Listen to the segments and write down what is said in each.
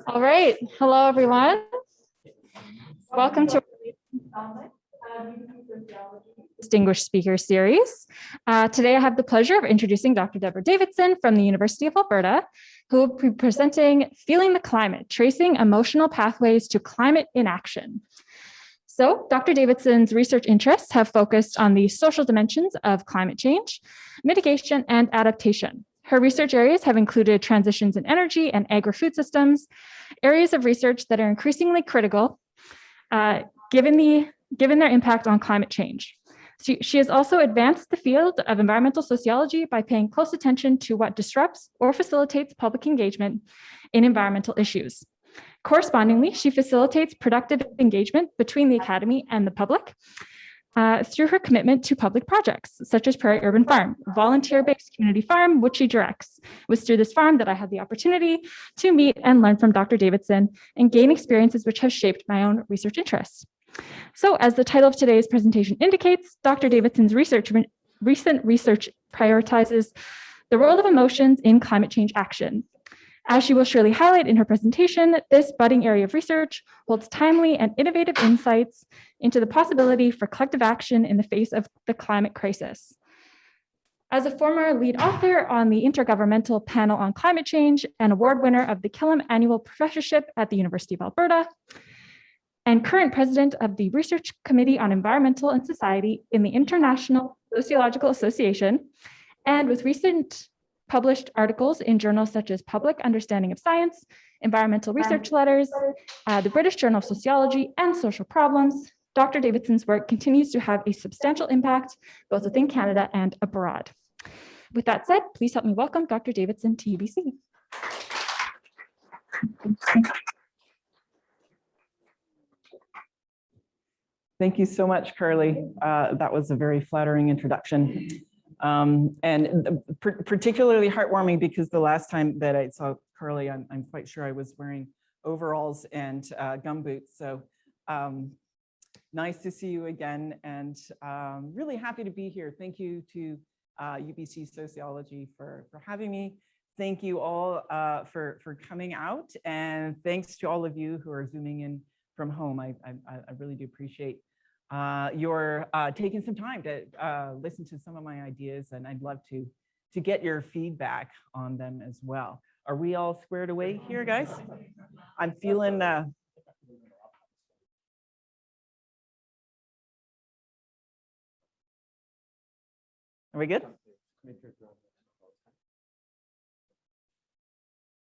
All right. Hello, everyone. Welcome to Distinguished Speaker Series. Today, I have the pleasure of introducing Dr. Debra Davidson from the University of Alberta, who will be presenting Feeling the Climate, Tracing Emotional Pathways to Climate Inaction. So, Dr. Davidson's research interests have focused on the social dimensions of climate change, mitigation, and adaptation. Her research areas have included transitions in energy and agri-food systems, areas of research that are increasingly critical given their impact on climate change. She has also advanced the field of environmental sociology by paying close attention to what disrupts or facilitates public engagement in environmental issues. Correspondingly, she facilitates productive engagement between the academy and the public through her commitment to public projects, such as Prairie Urban Farm, a volunteer-based community farm, which she directs. It was through this farm that I had the opportunity to meet and learn from Dr. Davidson and gain experiences which have shaped my own research interests. So, as the title of today's presentation indicates, Dr. Davidson's recent research prioritizes the role of emotions in climate change action. As she will surely highlight in her presentation, this budding area of research holds timely and innovative insights into the possibility for collective action in the face of the climate crisis. As a former lead author on the Intergovernmental Panel on Climate Change and award winner of the Killam Annual Professorship at the University of Alberta, and current president of the Research Committee on Environmental and Society in the International Sociological Association, and with recent published articles in journals such as Public Understanding of Science, Environmental Research Letters, the British Journal of Sociology, and Social Problems, Dr. Davidson's work continues to have a substantial impact both within Canada and abroad. With that said, please help me welcome Dr. Davidson to UBC. Thank you so much, Carly. That was a very flattering introduction. And particularly heartwarming because the last time that I saw Carly, I'm quite sure I was wearing overalls and gumboots. So nice to see you again, and really happy to be here. Thank you to UBC Sociology for having me. Thank you all for coming out, and thanks to all of you who are Zooming in from home. I really do appreciate you're taking some time to listen to some of my ideas, and I'd love to get your feedback on them as well. Are we all squared away here, guys? I'm feeling are we good?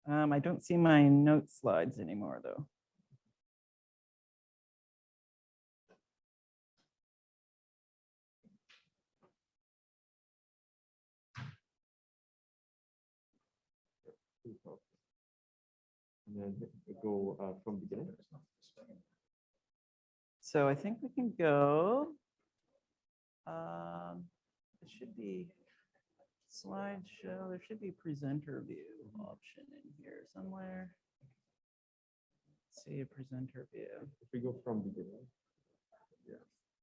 I don't see my note slides anymore though. And then go from beginning. So I think we can go. It should be slideshow. There should be presenter view option in here somewhere. Let's see a presenter view. If we go from beginning. Yeah.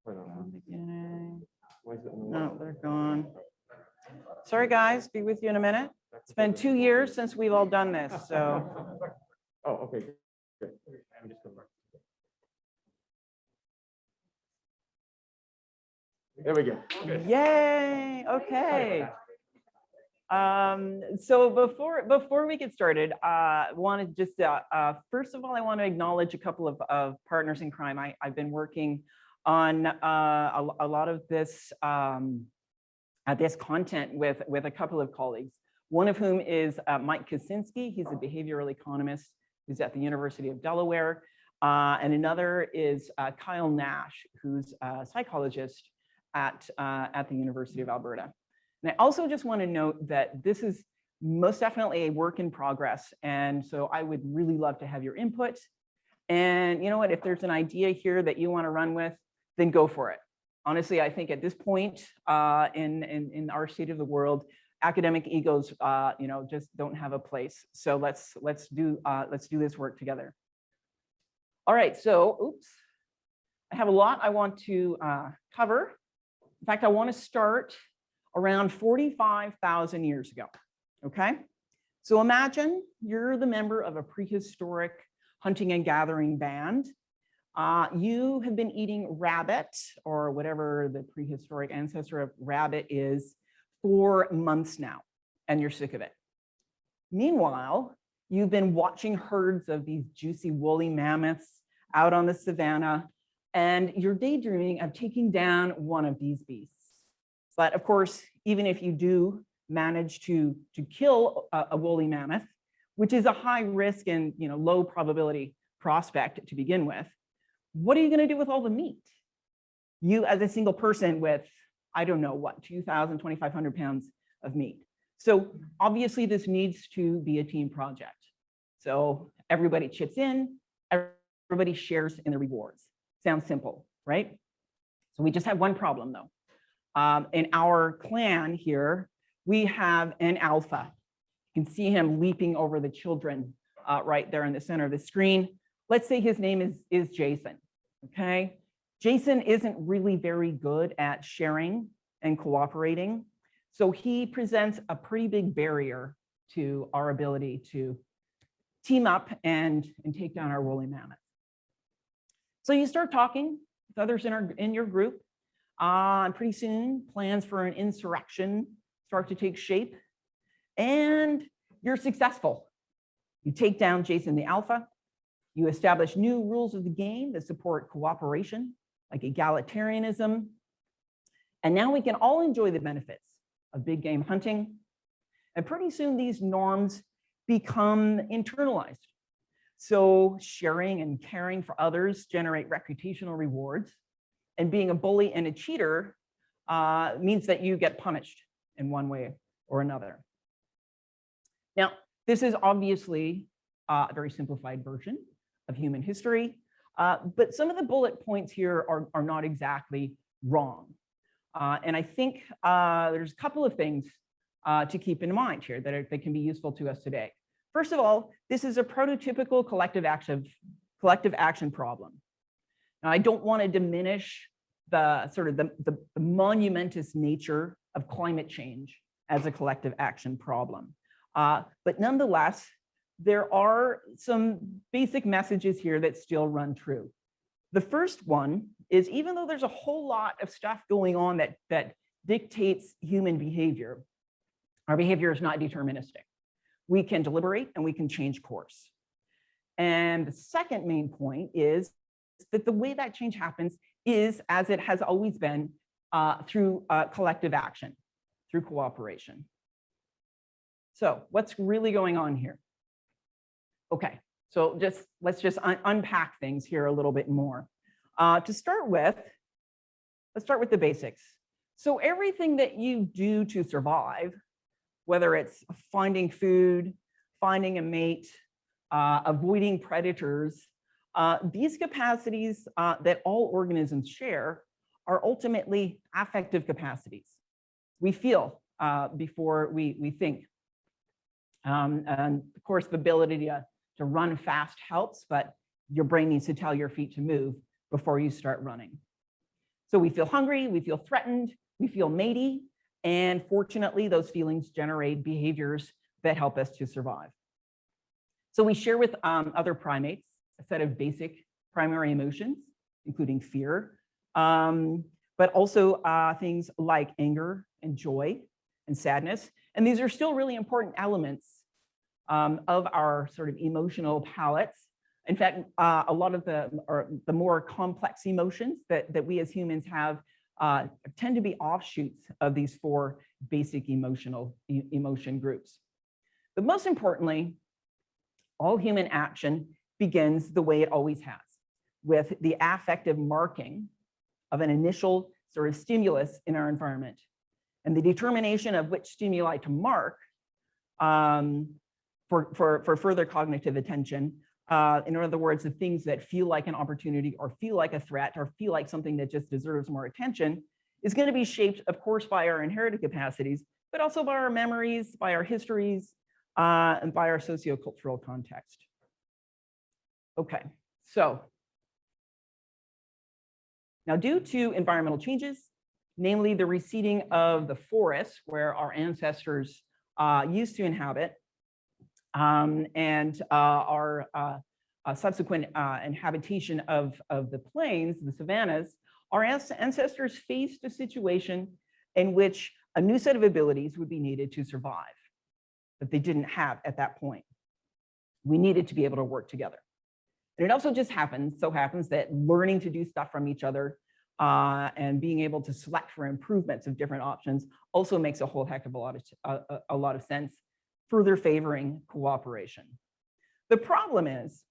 From beginning. Why is it No, they're gone. Sorry, guys. Be with you in a minute. It's been 2 years since we've all done this, so. Oh, okay. Good. I'm just going back. There we go. Okay. Yay. Okay. So before we get started, I want to just first of all, I want to acknowledge a couple of partners in crime. I've been working on a lot of this this content with a couple of colleagues. One of whom is Mike Kaczynski. He's a behavioral economist who's at the University of Delaware. And another is Kyle Nash, who's a psychologist at the University of Alberta. And I also just want to note that this is most definitely a work in progress. And so I would really love to have your input. And you know what, if there's an idea here that you want to run with, then go for it. Honestly, I think at this point in our state of the world, academic egos, just don't have a place. So let's do this work together. All right. So, oops, I have a lot I want to cover. In fact, I want to start around 45,000 years ago. Okay. So imagine you're the member of a prehistoric hunting and gathering band. You have been eating rabbit, or whatever the prehistoric ancestor of rabbit is, for months now, and you're sick of it. Meanwhile, you've been watching herds of these juicy woolly mammoths out on the savannah, and you're daydreaming of taking down one of these beasts. But of course, even if you do manage to kill a woolly mammoth, which is a high risk and low probability prospect to begin with, what are you going to do with all the meat? You as a single person with, I don't know what, 2,000, 2,500 pounds of meat. So obviously this needs to be a team project. So everybody chips in, everybody shares in the rewards. Sounds simple, right? So we just have one problem though. In our clan here, we have an alpha. You can see him leaping over the children right there in the center of the screen. Let's say his name is Jason, okay? Jason isn't really very good at sharing and cooperating. So he presents a pretty big barrier to our ability to team up and take down our woolly mammoth. So you start talking with others in your group, and pretty soon plans for an insurrection start to take shape, and you're successful. You take down Jason the Alpha. You establish new rules of the game that support cooperation, like egalitarianism. And now we can all enjoy the benefits of big game hunting. And pretty soon these norms become internalized. So sharing and caring for others generate reputational rewards. And being a bully and a cheater means that you get punished in one way or another. Now, this is obviously a very simplified version of human history, but some of the bullet points here are not exactly wrong. And I think there's a couple of things to keep in mind here that can be useful to us today. First of all, this is a prototypical collective action problem. Now, I don't want to diminish the sort of the monumentous nature of climate change as a collective action problem. But nonetheless, there are some basic messages here that still run true. The first one is, even though there's a whole lot of stuff going on that dictates human behavior, our behavior is not deterministic. We can deliberate and we can change course. And the second main point is that the way that change happens is, as it has always been, through collective action, through cooperation. So what's really going on here? Okay, so let's just unpack things here a little bit more. To start with, let's start with the basics. So everything that you do to survive, whether it's finding food, finding a mate, avoiding predators, these capacities that all organisms share are ultimately affective capacities. We feel before we think. And of course, the ability to run fast helps, but your brain needs to tell your feet to move before you start running. So we feel hungry, we feel threatened, we feel matey, and fortunately, those feelings generate behaviors that help us to survive. So we share with other primates a set of basic primary emotions, including fear, but also things like anger and joy and sadness. And these are still really important elements of our sort of emotional palettes. In fact, a lot of the more complex emotions that we as humans have tend to be offshoots of these four basic emotion groups. But most importantly, all human action begins the way it always has, with the affective marking of an initial sort of stimulus in our environment, and the determination of which stimuli to mark for further cognitive attention. In other words, the things that feel like an opportunity or feel like a threat or feel like something that just deserves more attention is going to be shaped, of course, by our inherited capacities, but also by our memories, by our histories, and by our sociocultural context. Okay, so now due to environmental changes, namely the receding of the forests where our ancestors used to inhabit, and our subsequent inhabitation of the plains, the savannas, our ancestors faced a situation in which a new set of abilities would be needed to survive that they didn't have at that point. We needed to be able to work together. And it also just so happens that learning to do stuff from each other and being able to select for improvements of different options also makes a whole heck of a lot of sense, further favoring cooperation. The problem is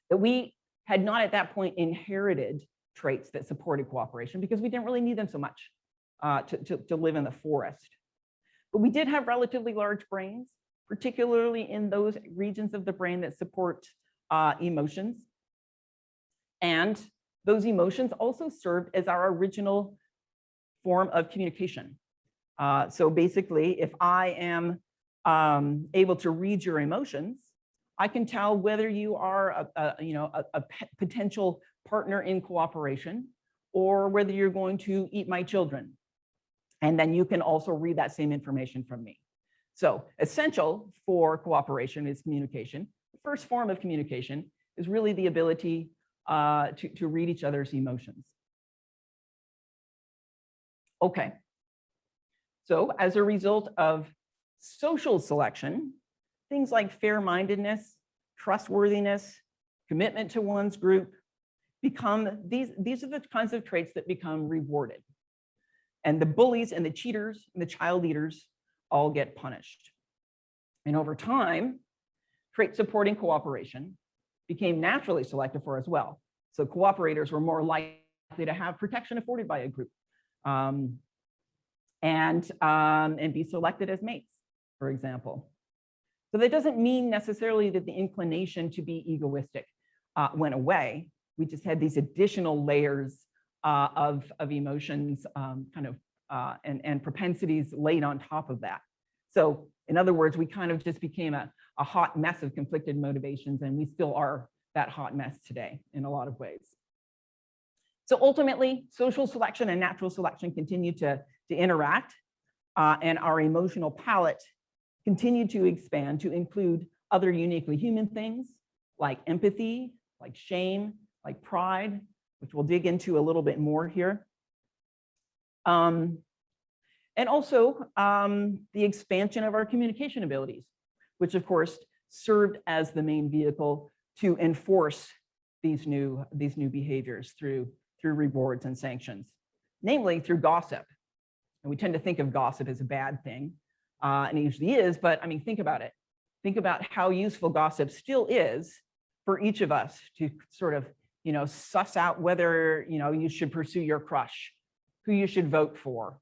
that we had not at that point inherited traits that supported cooperation because we didn't really need them so much to live in the forest. But we did have relatively large brains, particularly in those regions of the brain that support emotions. And those emotions also served as our original form of communication. So basically, if I am able to read your emotions, I can tell whether you are a potential partner in cooperation or whether you're going to eat my children. And then you can also read that same information from me. So essential for cooperation is communication. The first form of communication is really the ability to read each other's emotions. Okay. So as a result of social selection, things like fair-mindedness, trustworthiness, commitment to one's group become, these are the kinds of traits that become rewarded. And the bullies and the cheaters and the child eaters all get punished. And over time, traits supporting cooperation became naturally selected for as well. So cooperators were more likely to have protection afforded by a group and be selected as mates, for example. So that doesn't mean necessarily that the inclination to be egoistic went away. We just had these additional layers of emotions and propensities laid on top of that. So in other words, we kind of just became a hot mess of conflicted motivations, and we still are that hot mess today in a lot of ways. So ultimately, social selection and natural selection continue to interact, and our emotional palette continued to expand to include other uniquely human things like empathy, like shame, like pride, which we'll dig into a little bit more here. And also the expansion of our communication abilities, which of course served as the main vehicle to enforce these new behaviors through rewards and sanctions, namely through gossip. And we tend to think of gossip as a bad thing, and it usually is, but I mean, think about it. Think about how useful gossip still is for each of us to sort of, suss out whether, you should pursue your crush, who you should vote for,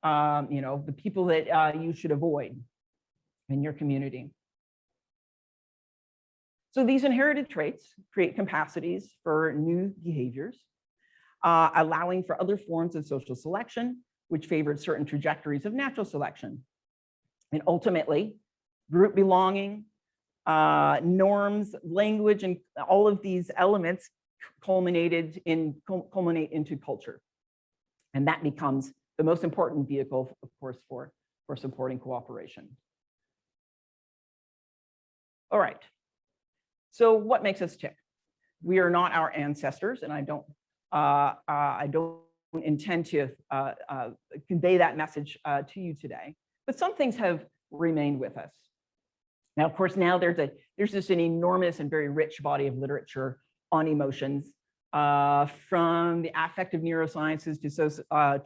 the people that you should avoid in your community. So these inherited traits create capacities for new behaviors, allowing for other forms of social selection, which favored certain trajectories of natural selection. And ultimately, group belonging, norms, language, and all of these elements culminate into culture. And that becomes the most important vehicle, of course, for supporting cooperation. All right. So what makes us tick? We are not our ancestors, and I don't intend to convey that message to you today. But some things have remained with us. Now, of course, now there's just an enormous and very rich body of literature on emotions, from the affective neurosciences to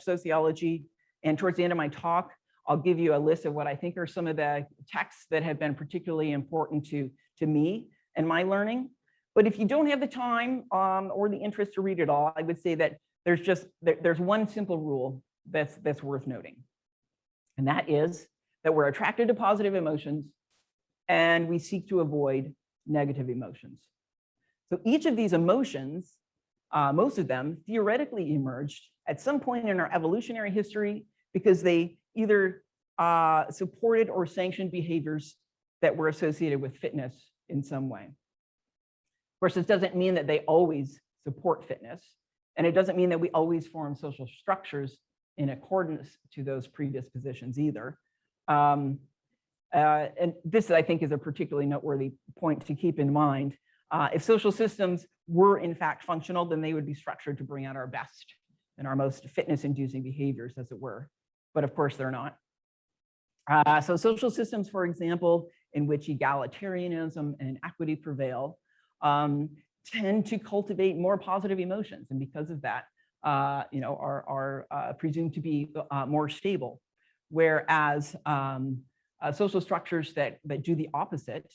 sociology. And towards the end of my talk, I'll give you a list of what I think are some of the texts that have been particularly important to me and my learning. But if you don't have the time or the interest to read it all, I would say that there's one simple rule that's worth noting. And that is that we're attracted to positive emotions and we seek to avoid negative emotions. So each of these emotions, most of them theoretically emerged at some point in our evolutionary history because they either supported or sanctioned behaviors that were associated with fitness in some way. Of course, this doesn't mean that they always support fitness, and it doesn't mean that we always form social structures in accordance to those predispositions either. And this, I think, is a particularly noteworthy point to keep in mind. If social systems were in fact functional, then they would be structured to bring out our best and our most fitness-inducing behaviors, as it were. But of course, they're not. So social systems, for example, in which egalitarianism and equity prevail, tend to cultivate more positive emotions, and because of that, are presumed to be more stable. Whereas social structures that do the opposite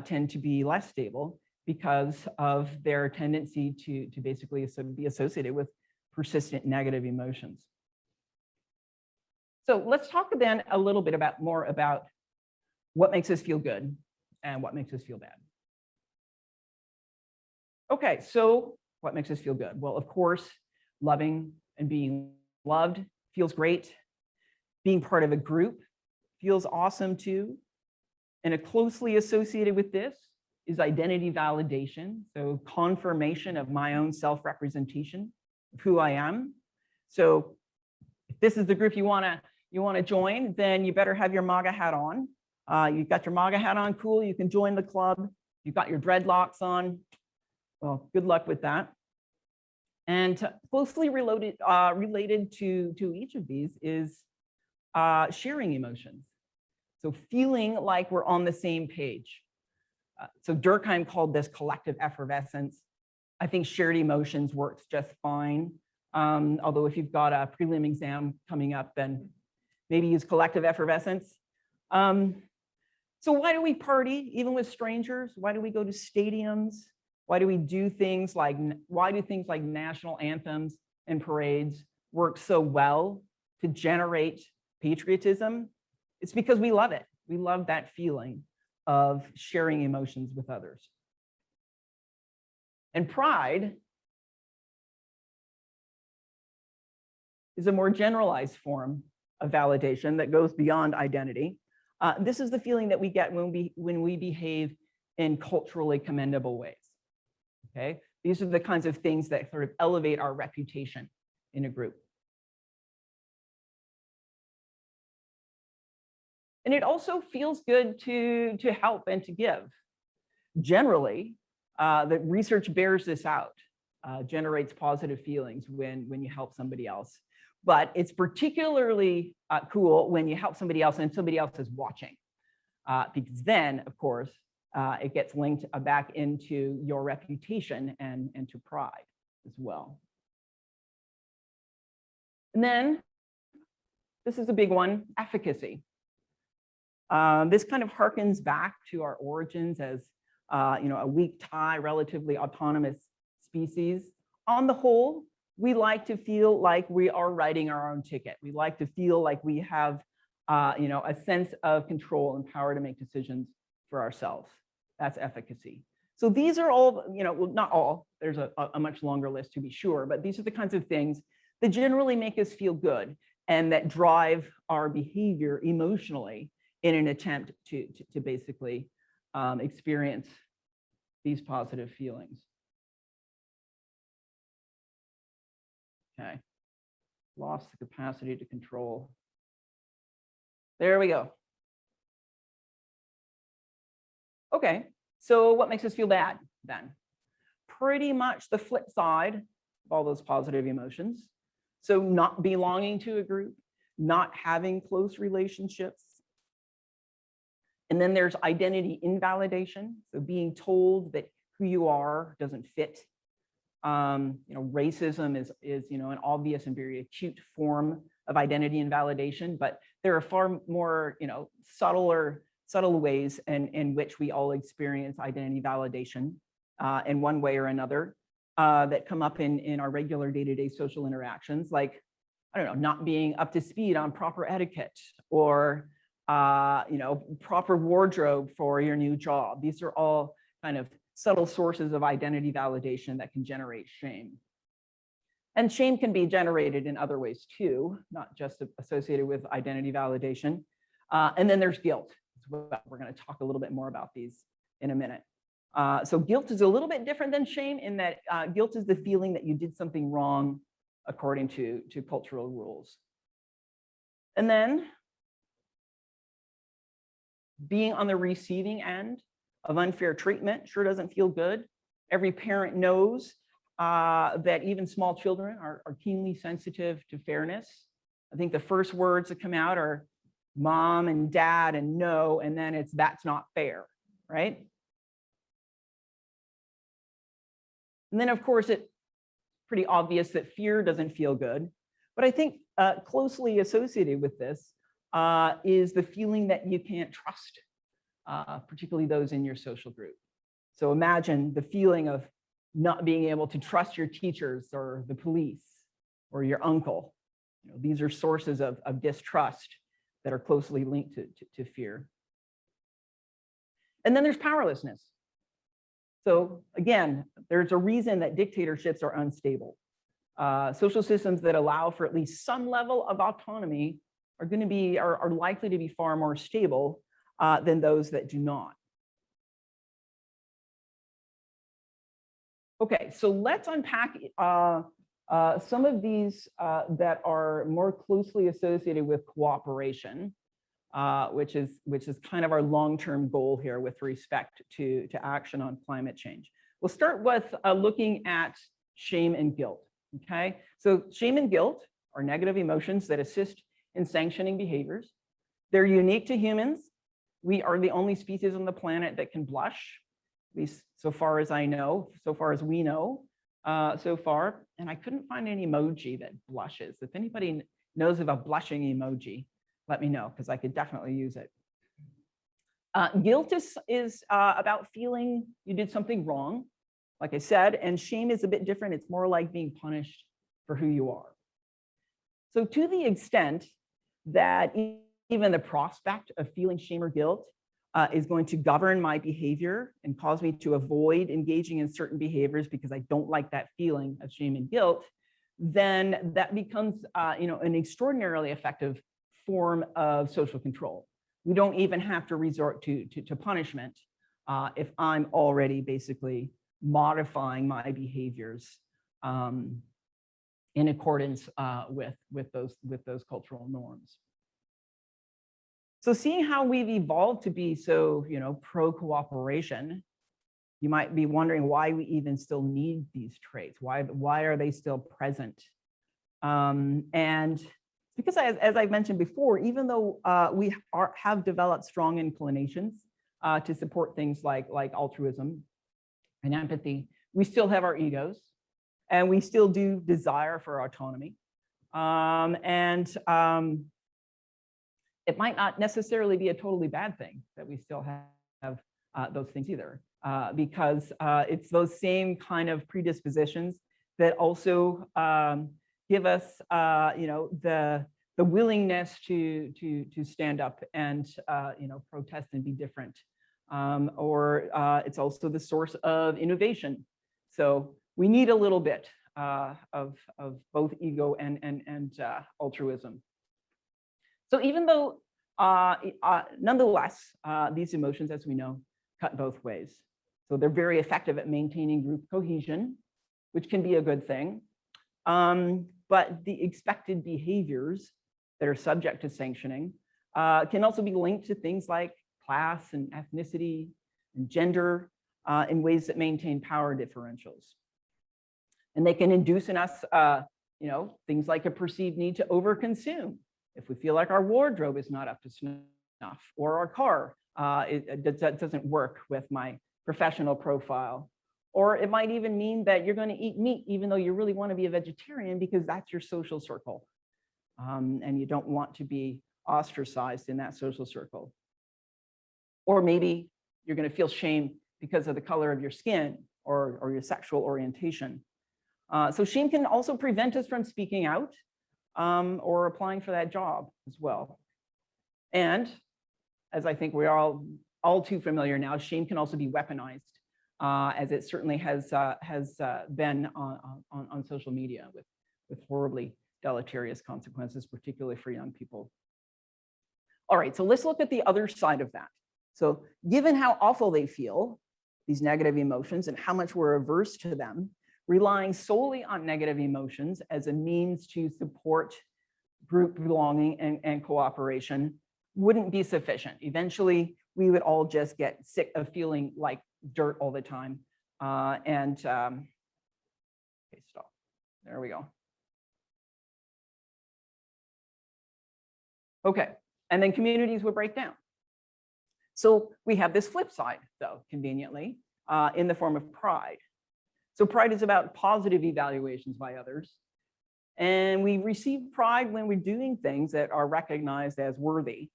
tend to be less stable because of their tendency to basically be associated with persistent negative emotions. So let's talk then a little bit more about what makes us feel good and what makes us feel bad. Okay, so what makes us feel good? Well, of course, loving and being loved feels great. Being part of a group feels awesome too. And closely associated with this is identity validation, so confirmation of my own self-representation of who I am. So if this is the group you want to join, then you better have your MAGA hat on. You've got your MAGA hat on, cool, you can join the club. You've got your dreadlocks on. Well, good luck with that. And closely related to each of these is sharing emotions. So feeling like we're on the same page. So Durkheim called this collective effervescence. I think shared emotions works just fine. Although if you've got a prelim exam coming up, then maybe use collective effervescence. So why do we party even with strangers? Why do we go to stadiums? Why do we do things like, national anthems and parades work so well to generate patriotism? It's because we love it. We love that feeling of sharing emotions with others. And pride is a more generalized form of validation that goes beyond identity. This is the feeling that we get when we behave in culturally commendable ways. Okay, these are the kinds of things that sort of elevate our reputation in a group. And it also feels good to help and to give. Generally, the research bears this out, generates positive feelings when you help somebody else. But it's particularly cool when you help somebody else and somebody else is watching, because then, of course, it gets linked back into your reputation and to pride as well. And then, this is a big one, efficacy. This kind of harkens back to our origins as a weak tie, relatively autonomous species. On the whole, we like to feel like we are writing our own ticket. We like to feel like we have a sense of control and power to make decisions for ourselves. That's efficacy. So these are all, well, not all, there's a much longer list to be sure, but these are the kinds of things that generally make us feel good and that drive our behavior emotionally in an attempt to basically experience these positive feelings. Okay, lost the capacity to control. There we go. Okay, so what makes us feel bad then? Pretty much the flip side of all those positive emotions. So not belonging to a group, not having close relationships. And then there's identity invalidation. So being told that who you are doesn't fit. Racism is an obvious and very acute form of identity invalidation, but there are far more, subtle ways in which we all experience identity validation in one way or another that come up in our regular day-to-day social interactions, like, I don't know, not being up to speed on proper etiquette or proper wardrobe for your new job. These are all kind of subtle sources of identity validation that can generate shame. And shame can be generated in other ways too, not just associated with identity validation. And then there's guilt as well. We're going to talk a little bit more about these in a minute. So guilt is a little bit different than shame in that guilt is the feeling that you did something wrong according to cultural rules. And then being on the receiving end of unfair treatment sure doesn't feel good. Every parent knows that even small children are keenly sensitive to fairness. I think the first words that come out are mom and dad and no, and then it's that's not fair, right? And then of course it's pretty obvious that fear doesn't feel good. But I think closely associated with this is the feeling that you can't trust, particularly those in your social group. So imagine the feeling of not being able to trust your teachers or the police or your uncle. You know, these are sources of distrust that are closely linked to fear. And then there's powerlessness. So again, there's a reason that dictatorships are unstable. Social systems that allow for at least some level of autonomy are likely to be far more stable than those that do not. Okay, so let's unpack some of these that are more closely associated with cooperation, which is kind of our long-term goal here with respect to action on climate change. We'll start with looking at shame and guilt. Okay, so shame and guilt are negative emotions that assist in sanctioning behaviors. They're unique to humans. We are the only species on the planet that can blush, at least so far as I know, so far as we know so far. And I couldn't find any emoji that blushes. If anybody knows of a blushing emoji, let me know, because I could definitely use it. Guilt is about feeling you did something wrong, like I said, and shame is a bit different. It's more like being punished for who you are. So to the extent that even the prospect of feeling shame or guilt is going to govern my behavior and cause me to avoid engaging in certain behaviors because I don't like that feeling of shame and guilt, then that becomes an extraordinarily effective form of social control. We don't even have to resort to punishment if I'm already basically modifying my behaviors in accordance with those cultural norms. So seeing how we've evolved to be so pro-cooperation, you might be wondering why we even still need these traits. Why are they still present? And because as I mentioned before, even though we have developed strong inclinations to support things like altruism and empathy, we still have our egos, and we still do desire for autonomy. It might not necessarily be a totally bad thing that we still have those things either, because it's those same kind of predispositions that also give us, the willingness to stand up and protest and be different. Or it's also the source of innovation. So we need a little bit of both ego and altruism. So even though, nonetheless, these emotions, as we know, cut both ways. So they're very effective at maintaining group cohesion, which can be a good thing. But the expected behaviors that are subject to sanctioning can also be linked to things like class and ethnicity and gender in ways that maintain power differentials. And they can induce in us, things like a perceived need to overconsume. If we feel like our wardrobe is not up to snuff, or our car that doesn't work with my professional profile. Or it might even mean that you're going to eat meat even though you really want to be a vegetarian because that's your social circle. And you don't want to be ostracized in that social circle. Or maybe you're going to feel shame because of the color of your skin or your sexual orientation. So shame can also prevent us from speaking out or applying for that job as well. And as I think we're all too familiar now, shame can also be weaponized, as it certainly has been on social media with horribly deleterious consequences, particularly for young people. All right, so let's look at the other side of that. So given how awful they feel, these negative emotions, and how much we're averse to them, relying solely on negative emotions as a means to support group belonging and cooperation wouldn't be sufficient. Eventually, we would all just get sick of feeling like dirt all the time. Okay, stop. There we go. Okay, and then communities would break down. So we have this flip side, though, conveniently, in the form of pride. So pride is about positive evaluations by others. And we receive pride when we're doing things that are recognized as worthy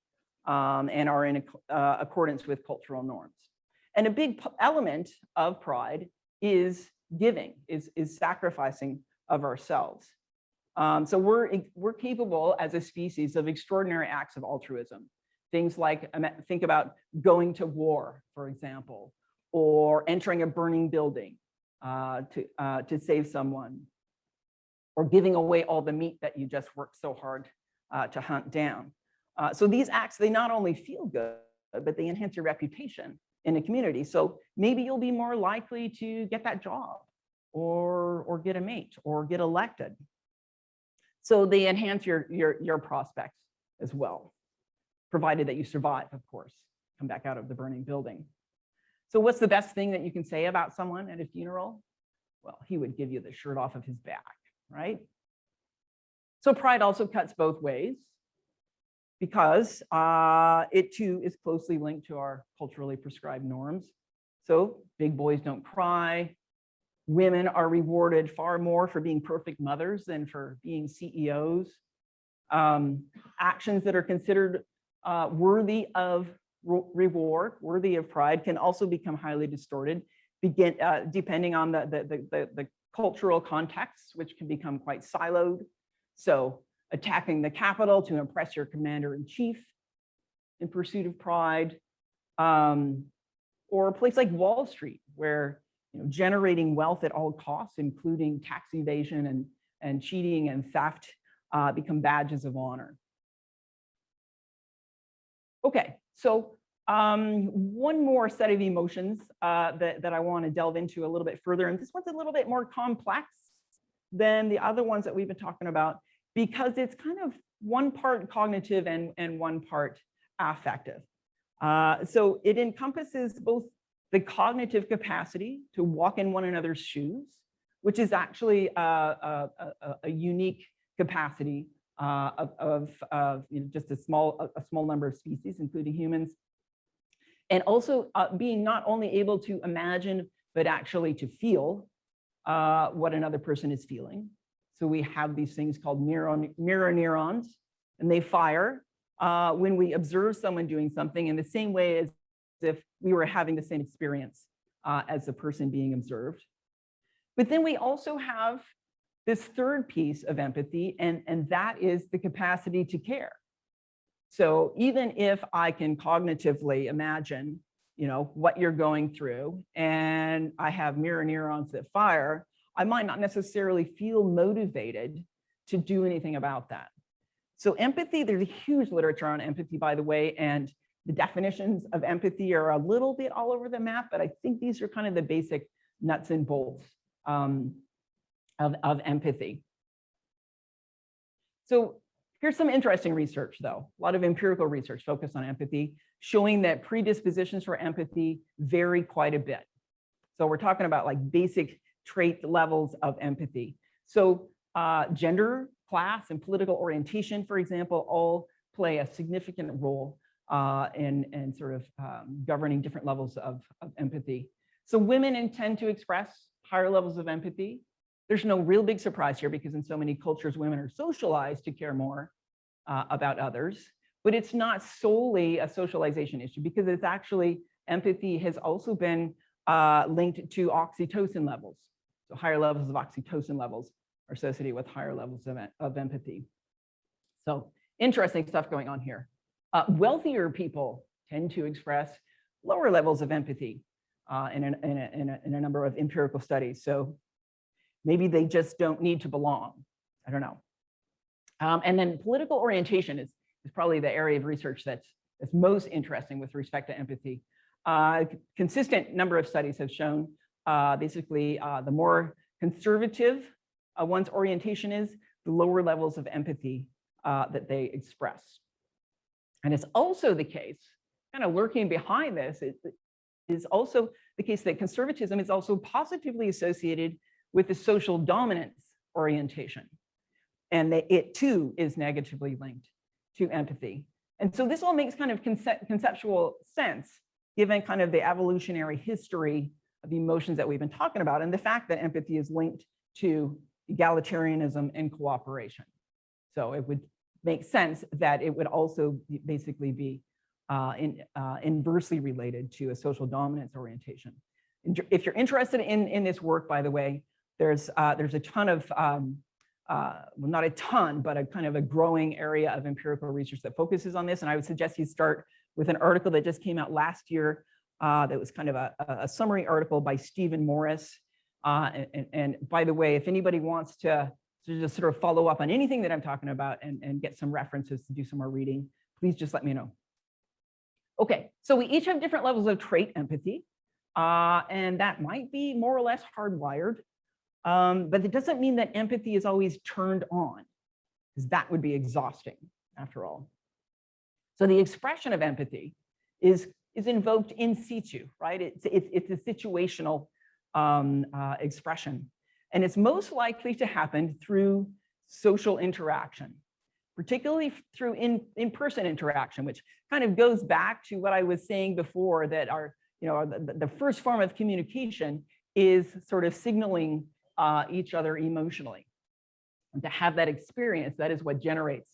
and are in accordance with cultural norms. And a big element of pride is giving, is sacrificing of ourselves. So we're capable as a species of extraordinary acts of altruism. Things like, think about going to war, for example, or entering a burning building to save someone, or giving away all the meat that you just worked so hard to hunt down. So these acts, they not only feel good, but they enhance your reputation in a community. So maybe you'll be more likely to get that job, or get a mate, or get elected. So they enhance your prospects as well, provided that you survive, of course, come back out of the burning building. So what's the best thing that you can say about someone at a funeral? Well, he would give you the shirt off of his back, right? So pride also cuts both ways, because it too is closely linked to our culturally prescribed norms. So big boys don't cry. Women are rewarded far more for being perfect mothers than for being CEOs. Actions that are considered worthy of reward, worthy of pride, can also become highly distorted, depending on the cultural context, which can become quite siloed. So attacking the Capitol to impress your commander-in-chief in pursuit of pride, or a place like Wall Street, where generating wealth at all costs, including tax evasion and cheating and theft, become badges of honor. Okay, so one more set of emotions that I want to delve into a little bit further, and this one's a little bit more complex than the other ones that we've been talking about, because it's kind of one part cognitive and one part affective. So it encompasses both the cognitive capacity to walk in one another's shoes, which is actually a unique capacity of just a small number of species, including humans. And also being not only able to imagine, but actually to feel what another person is feeling. So we have these things called mirror neurons, and they fire when we observe someone doing something in the same way as if we were having the same experience as the person being observed. But then we also have this third piece of empathy, and that is the capacity to care. So even if I can cognitively imagine, what you're going through, and I have mirror neurons that fire, I might not necessarily feel motivated to do anything about that. So empathy, there's a huge literature on empathy, by the way, and the definitions of empathy are a little bit all over the map, but I think these are kind of the basic nuts and bolts of empathy. So here's some interesting research, though. A lot of empirical research focused on empathy, showing that predispositions for empathy vary quite a bit. So we're talking about like basic trait levels of empathy. So gender, class, and political orientation, for example, all play a significant role in sort of governing different levels of empathy. So women tend to express higher levels of empathy. There's no real big surprise here, because in so many cultures, women are socialized to care more about others, but it's not solely a socialization issue, because it's actually, empathy has also been linked to oxytocin levels. So higher levels of oxytocin levels are associated with higher levels of empathy. So interesting stuff going on here. Wealthier people tend to express lower levels of empathy in a number of empirical studies. So maybe they just don't need to belong. I don't know. And then political orientation is probably the area of research that's most interesting with respect to empathy. Consistent number of studies have shown basically the more conservative one's orientation is, the lower levels of empathy that they express. And it's also the case kind of lurking behind this is also the case that conservatism is also positively associated with the social dominance orientation. And that it too is negatively linked to empathy. And so this all makes kind of conceptual sense, given kind of the evolutionary history of the emotions that we've been talking about, and the fact that empathy is linked to egalitarianism and cooperation. So it would make sense that it would also basically be inversely related to a social dominance orientation. If you're interested in this work, by the way, there's a ton of, well, not a ton, but a kind of a growing area of empirical research that focuses on this. And I would suggest you start with an article that just came out last year that was kind of a summary article by Stephen Morris. And by the way, if anybody wants to just sort of follow up on anything that I'm talking about and get some references to do some more reading, please just let me know. Okay, so we each have different levels of trait empathy, and that might be more or less hardwired, but it doesn't mean that empathy is always turned on, because that would be exhausting after all. So the expression of empathy is invoked in situ, right? It's a situational expression, and it's most likely to happen through social interaction, particularly through in-person interaction, which kind of goes back to what I was saying before, that the first form of communication is sort of signaling each other emotionally. And to have that experience, that is what generates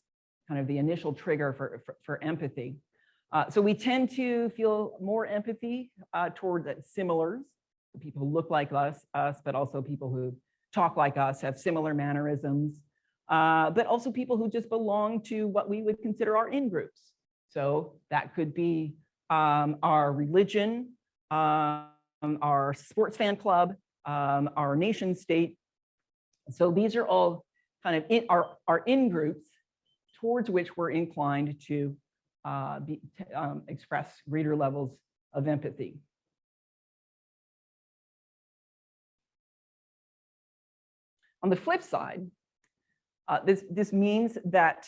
kind of the initial trigger for empathy. So we tend to feel more empathy towards similars, people who look like us, but also people who talk like us, have similar mannerisms, but also people who just belong to what we would consider our in-groups. So that could be our religion, our sports fan club, our nation state. So these are all kind of our in-groups towards which we're inclined to express greater levels of empathy. On the flip side, this means that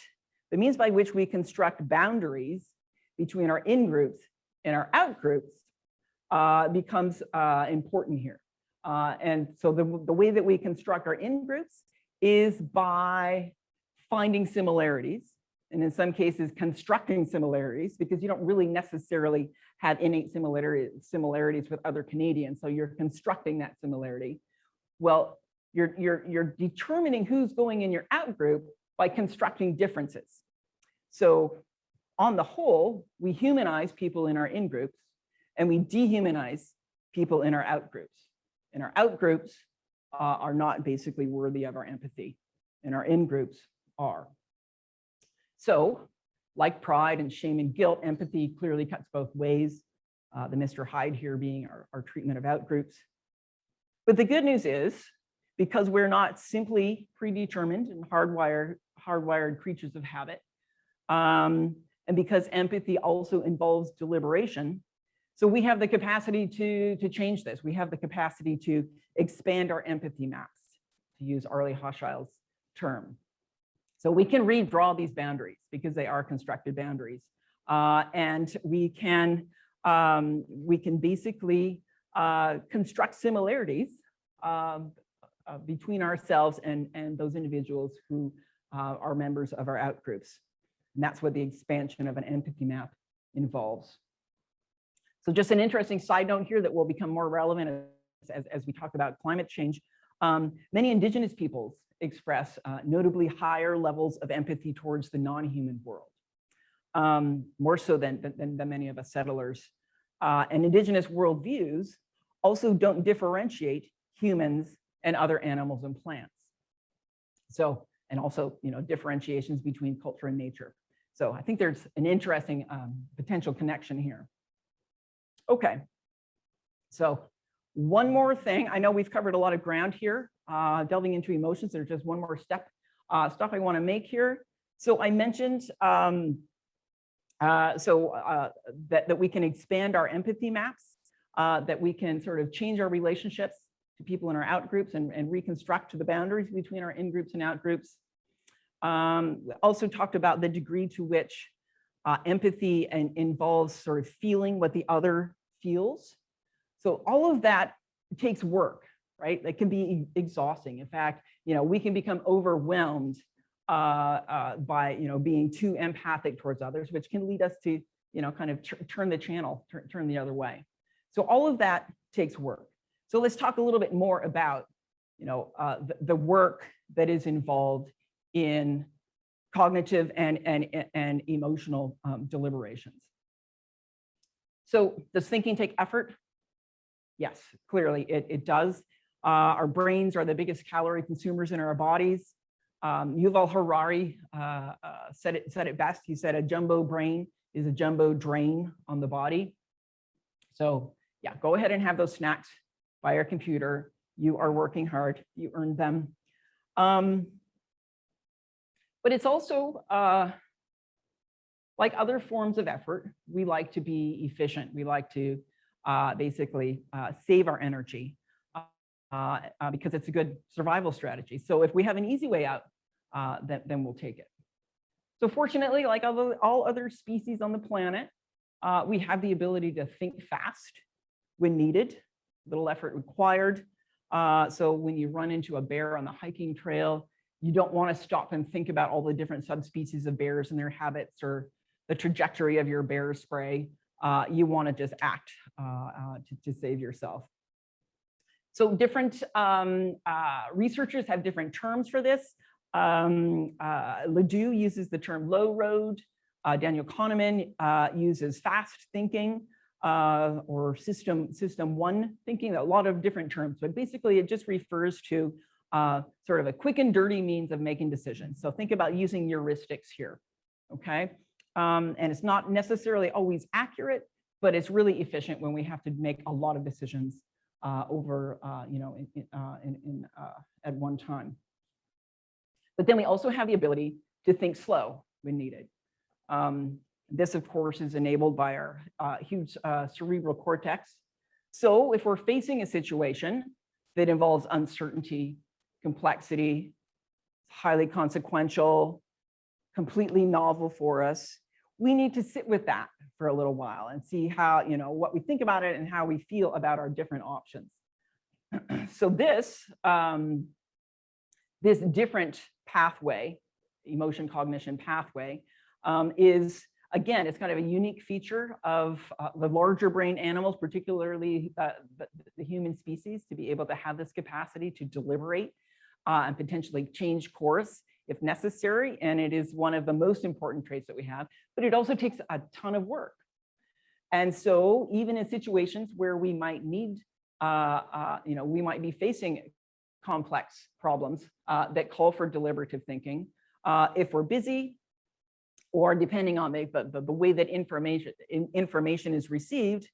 the means by which we construct boundaries between our in-groups and our out-groups becomes important here. And so the way that we construct our in-groups is by finding similarities, and in some cases constructing similarities, because you don't really necessarily have innate similarities with other Canadians, so you're constructing that similarity. Well, you're determining who's going in your out group by constructing differences. So on the whole, we humanize people in our in groups and we dehumanize people in our out groups. And our out groups are not basically worthy of our empathy, and our in groups are. So like pride and shame and guilt, empathy clearly cuts both ways. The Mr. Hyde here being our treatment of out groups. But the good news is, because we're not simply predetermined and hardwired creatures of habit, and because empathy also involves deliberation, so we have the capacity to change this. We have the capacity to expand our empathy maps, to use Arlie Hochschild's term. So we can redraw these boundaries because they are constructed boundaries, and we can basically construct similarities between ourselves and those individuals who are members of our out groups. And that's what the expansion of an empathy map involves. So just an interesting side note here that will become more relevant as we talk about climate change. Many Indigenous peoples express notably higher levels of empathy towards the non-human world, more so than many of us settlers. And Indigenous worldviews also don't differentiate humans and other animals and plants. So, and also, differentiations between culture and nature. So I think there's an interesting potential connection here. Okay, so one more thing. I know we've covered a lot of ground here, delving into emotions. There's just one more stuff I want to make here. So I mentioned that we can expand our empathy maps, that we can sort of change our relationships to people in our out groups and reconstruct the boundaries between our in groups and out groups. Also talked about the degree to which Empathy and involves sort of feeling what the other feels. So all of that takes work, right? That can be exhausting. In fact, we can become overwhelmed by being too empathic towards others, which can lead us to kind of turn the channel, turn the other way. So all of that takes work. So let's talk a little bit more about the work that is involved in cognitive and emotional deliberations. So does thinking take effort? Yes, clearly it does. Our brains are the biggest calorie consumers in our bodies. Yuval Harari said it best. He said a jumbo brain is a jumbo drain on the body. So yeah, go ahead and have those snacks by your computer. You are working hard, you earned them. But it's also, like other forms of effort, we like to be efficient. We like to basically save our energy because it's a good survival strategy. So if we have an easy way out, then we'll take it. So fortunately, like all other species on the planet, we have the ability to think fast when needed, little effort required. So when you run into a bear on the hiking trail, you don't want to stop and think about all the different subspecies of bears and their habits or the trajectory of your bear spray. You want to just act to save yourself. So different researchers have different terms for this. Ledoux uses the term low road. Daniel Kahneman uses fast thinking or system one thinking, a lot of different terms, but basically it just refers to sort of a quick and dirty means of making decisions. So think about using heuristics here, okay? And it's not necessarily always accurate, but it's really efficient when we have to make a lot of decisions over, at one time. But then we also have the ability to think slow when needed. This, of course, is enabled by our huge cerebral cortex. So if we're facing a situation that involves uncertainty, complexity, highly consequential, completely novel for us, we need to sit with that for a little while and see how, what we think about it and how we feel about our different options. So this different pathway, emotion cognition pathway, is, again, it's kind of a unique feature of the larger brain animals, particularly the human species, to be able to have this capacity to deliberate and potentially change course if necessary. And it is one of the most important traits that we have, but it also takes a ton of work. And so even in situations where we might need, we might be facing complex problems that call for deliberative thinking, if we're busy, or depending on the way that information is received,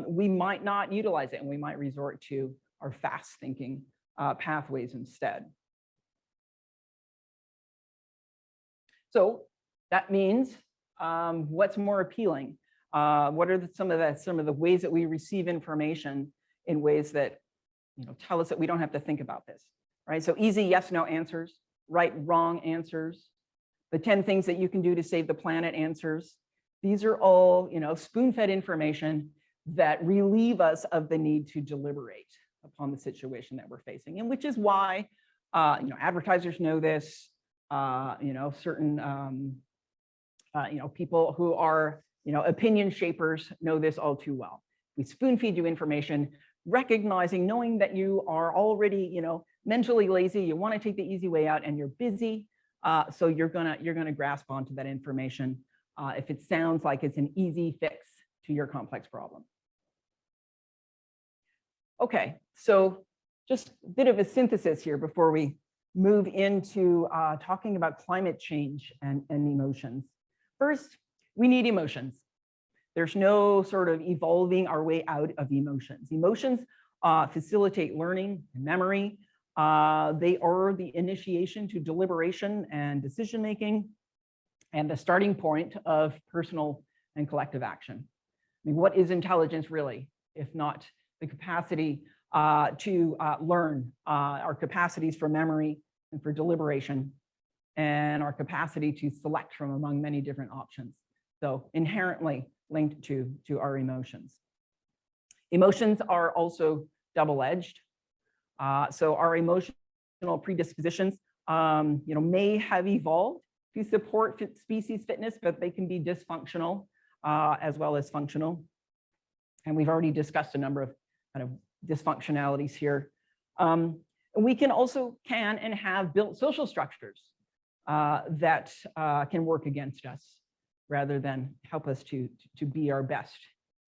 we might not utilize it and we might resort to our fast thinking pathways instead. So that means what's more appealing? What are some of the ways that we receive information in ways that tell us that we don't have to think about this, right? So easy yes, no answers, right, wrong answers, the 10 things that you can do to save the planet answers. These are all, spoon-fed information that relieve us of the need to deliberate upon the situation that we're facing, and which is why, advertisers know this, certain, people who are, opinion shapers know this all too well. We spoon-feed you information, recognizing, knowing that you are already, mentally lazy, you want to take the easy way out, and you're busy. So you're gonna grasp onto that information if it sounds like it's an easy fix to your complex problem. Okay, so just a bit of a synthesis here before we move into talking about climate change and emotions. First, we need emotions. There's no sort of evolving our way out of emotions. Emotions facilitate learning and memory. They are the initiation to deliberation and decision-making and the starting point of personal and collective action. I mean, what is intelligence really, if not the capacity to learn, our capacities for memory and for deliberation, and our capacity to select from among many different options. so inherently linked to our emotions. Emotions are also double-edged. So our emotional predispositions, may have evolved to support species fitness, but they can be dysfunctional as well as functional. And we've already discussed a number of kind of dysfunctionalities here. We can also and have built social structures that can work against us rather than help us to be our best,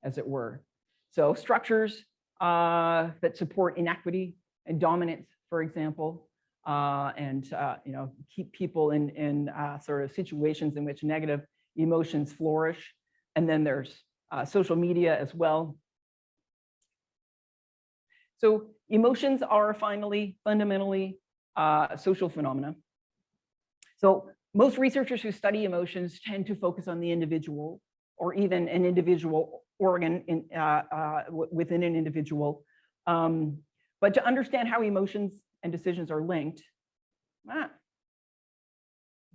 as it were. So structures that support inequity and dominance, for example, and keep people in sort of situations in which negative emotions flourish. And then there's social media as well. So emotions are fundamentally social phenomena. So most researchers who study emotions tend to focus on the individual, or even an individual organ within an individual. But to understand how emotions and decisions are linked, it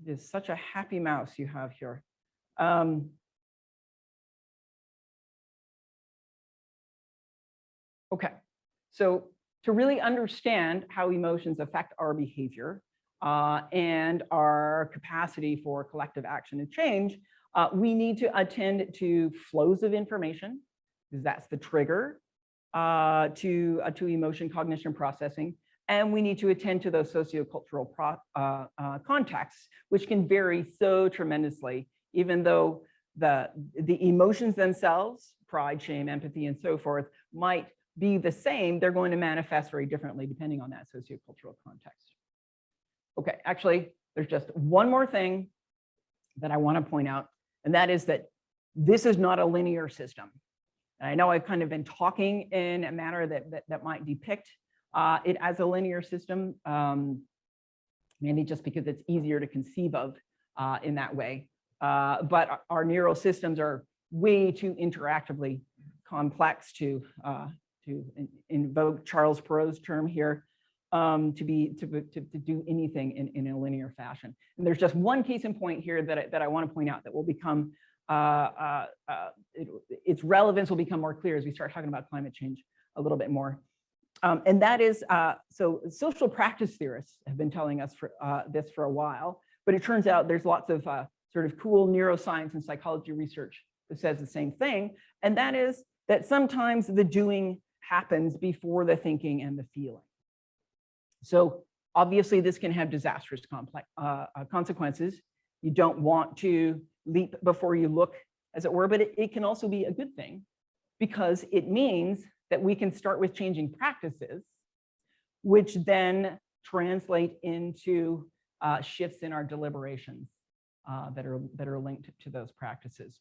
is such a happy mouse you have here. Okay, so to really understand how emotions affect our behavior and our capacity for collective action and change, we need to attend to flows of information, because that's the trigger to emotion cognition processing. And we need to attend to those sociocultural contexts, which can vary so tremendously, even though the emotions themselves, pride, shame, empathy, and so forth, might be the same. They're going to manifest very differently depending on that sociocultural context. Okay, actually, there's just one more thing that I want to point out, and that is that this is not a linear system. And I know I've kind of been talking in a manner that might depict it as a linear system, mainly just because it's easier to conceive of in that way. But our neural systems are way too interactively complex to invoke Charles Perrow's term here, to do anything in a linear fashion. And there's just one case in point here that I want to point out that will become its relevance will become more clear as we start talking about climate change a little bit more. And that is, so social practice theorists have been telling us this for a while, but it turns out there's lots of sort of cool neuroscience and psychology research that says the same thing. And that is that sometimes the doing happens before the thinking and the feeling. So obviously this can have disastrous consequences. You don't want to leap before you look, as it were, but it can also be a good thing, because it means that we can start with changing practices, which then translate into shifts in our deliberations that are linked to those practices.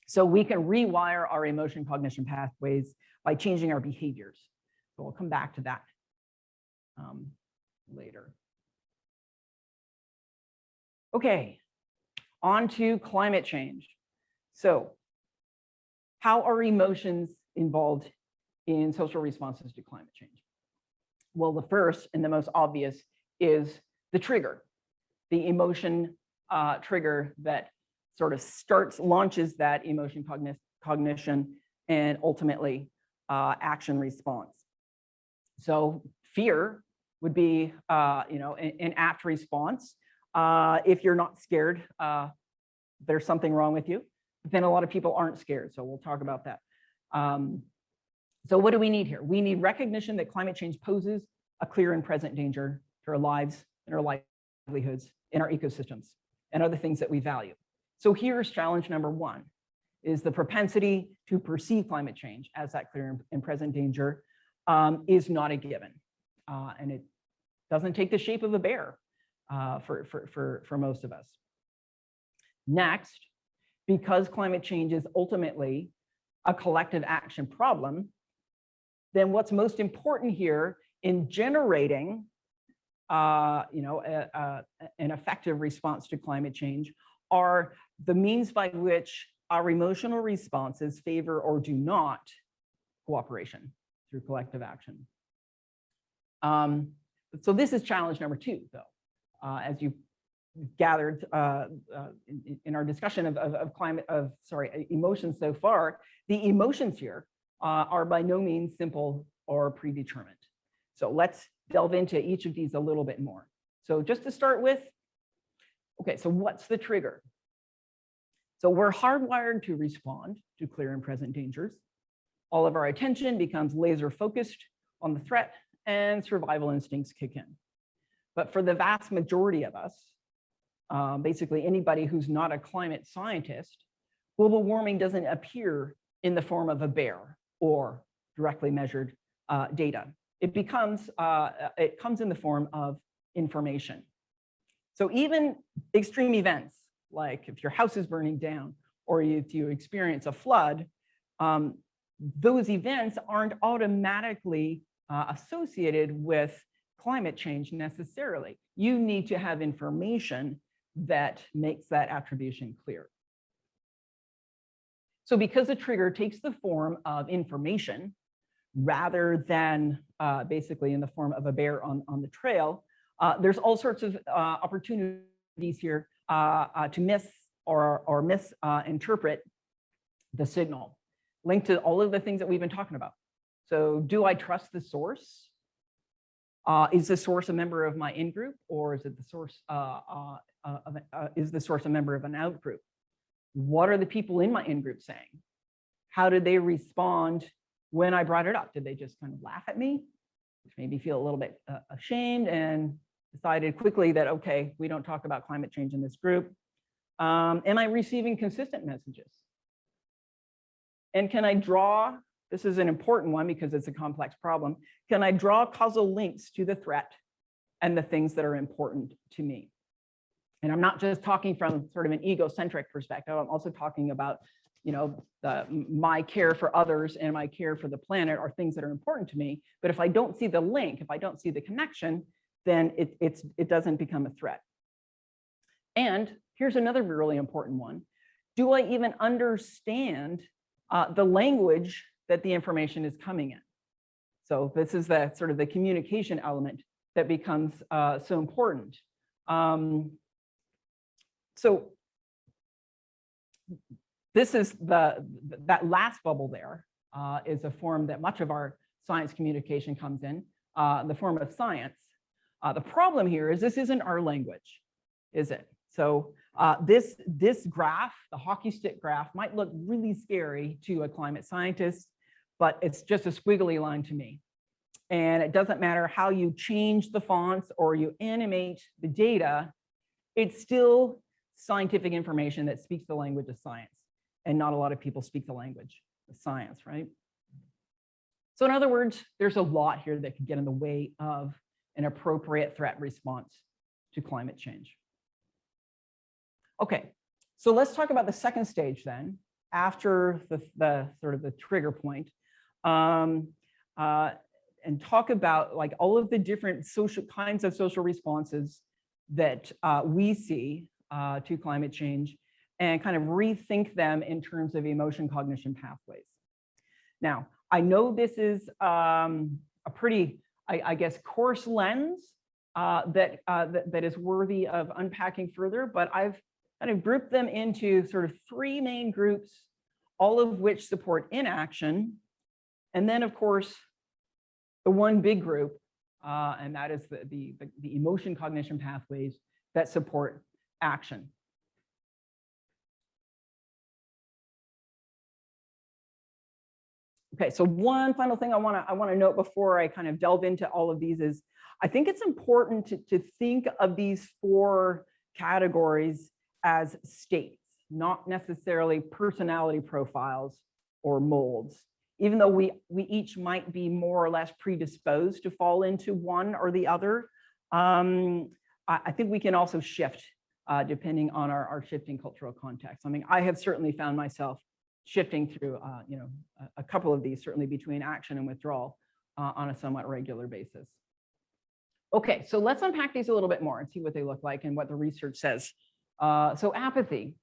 So we can rewire our emotion cognition pathways by changing our behaviors. So we'll come back to that later. Okay, on to climate change. So how are emotions involved in social responses to climate change? Well, the first and the most obvious is the trigger, the emotion trigger that sort of launches that emotion cognition and ultimately action response. So fear would be an apt response. If you're not scared, there's something wrong with you. But then a lot of people aren't scared, so we'll talk about that. So what do we need here? We need recognition that climate change poses a clear and present danger to our lives and our livelihoods, in our ecosystems, and other things that we value. So here's challenge number one, is the propensity to perceive climate change as that clear and present danger is not a given. And it doesn't take the shape of a bear for most of us. Next, because climate change is ultimately a collective action problem, then what's most important here in generating an effective response to climate change are the means by which our emotional responses favor or do not cooperation through collective action. So this is challenge number two, though, as you gathered in our discussion of emotions so far, the emotions here are by no means simple or predetermined. So let's delve into each of these a little bit more. So just to start with, okay, so what's the trigger? So we're hardwired to respond to clear and present dangers. All of our attention becomes laser focused on the threat and survival instincts kick in. But for the vast majority of us, basically anybody who's not a climate scientist, global warming doesn't appear in the form of a bear or directly measured data. It comes in the form of information. So even extreme events, like if your house is burning down or if you experience a flood, those events aren't automatically associated with climate change necessarily. You need to have information that makes that attribution clear. So because the trigger takes the form of information rather than basically in the form of a bear on the trail, there's all sorts of opportunities here to miss or misinterpret the signal, linked to all of the things that we've been talking about. So do I trust the source? Is the source a member of my in-group, or is it the source is the source a member of an out-group? What are the people in my in-group saying? How did they respond when I brought it up? Did they just kind of laugh at me, which made me feel a little bit ashamed, and decided quickly that, okay, we don't talk about climate change in this group? Am I receiving consistent messages? And can I draw, this is an important one because it's a complex problem, can I draw causal links to the threat and the things that are important to me? And I'm not just talking from sort of an egocentric perspective, I'm also talking about, my care for others and my care for the planet are things that are important to me. But if I don't see the link, if I don't see the connection, then it doesn't become a threat. And here's another really important one. Do I even understand the language that the information is coming in? So this is the sort of the communication element that becomes so important. So this is that last bubble there is a form that much of our science communication comes in, the form of science. The problem here is this isn't our language, is it? So this graph, the hockey stick graph, might look really scary to a climate scientist, but it's just a squiggly line to me. And it doesn't matter how you change the fonts or you animate the data, it's still scientific information that speaks the language of science. And not a lot of people speak the language of science, right? So in other words, there's a lot here that could get in the way of an appropriate threat response to climate change. Okay, so let's talk about the second stage then, after the sort of the trigger point, and talk about like all of the different kinds of social responses that we see to climate change, and kind of rethink them in terms of emotion cognition pathways. Now, I know this is a pretty, I guess, coarse lens that is worthy of unpacking further, but I've kind of grouped them into sort of three main groups, all of which support inaction. And then, of course, the one big group, and that is the emotion cognition pathways that support action. Okay, so one final thing I want to note before I kind of delve into all of these is, I think it's important to think of these four categories as states, not necessarily personality profiles or molds. Even though we each might be more or less predisposed to fall into one or the other, I think we can also shift depending on our shifting cultural context. I mean, I have certainly found myself shifting through a couple of these, certainly between action and withdrawal on a somewhat regular basis. Okay, so let's unpack these a little bit more and see what they look like and what the research says. So apathy.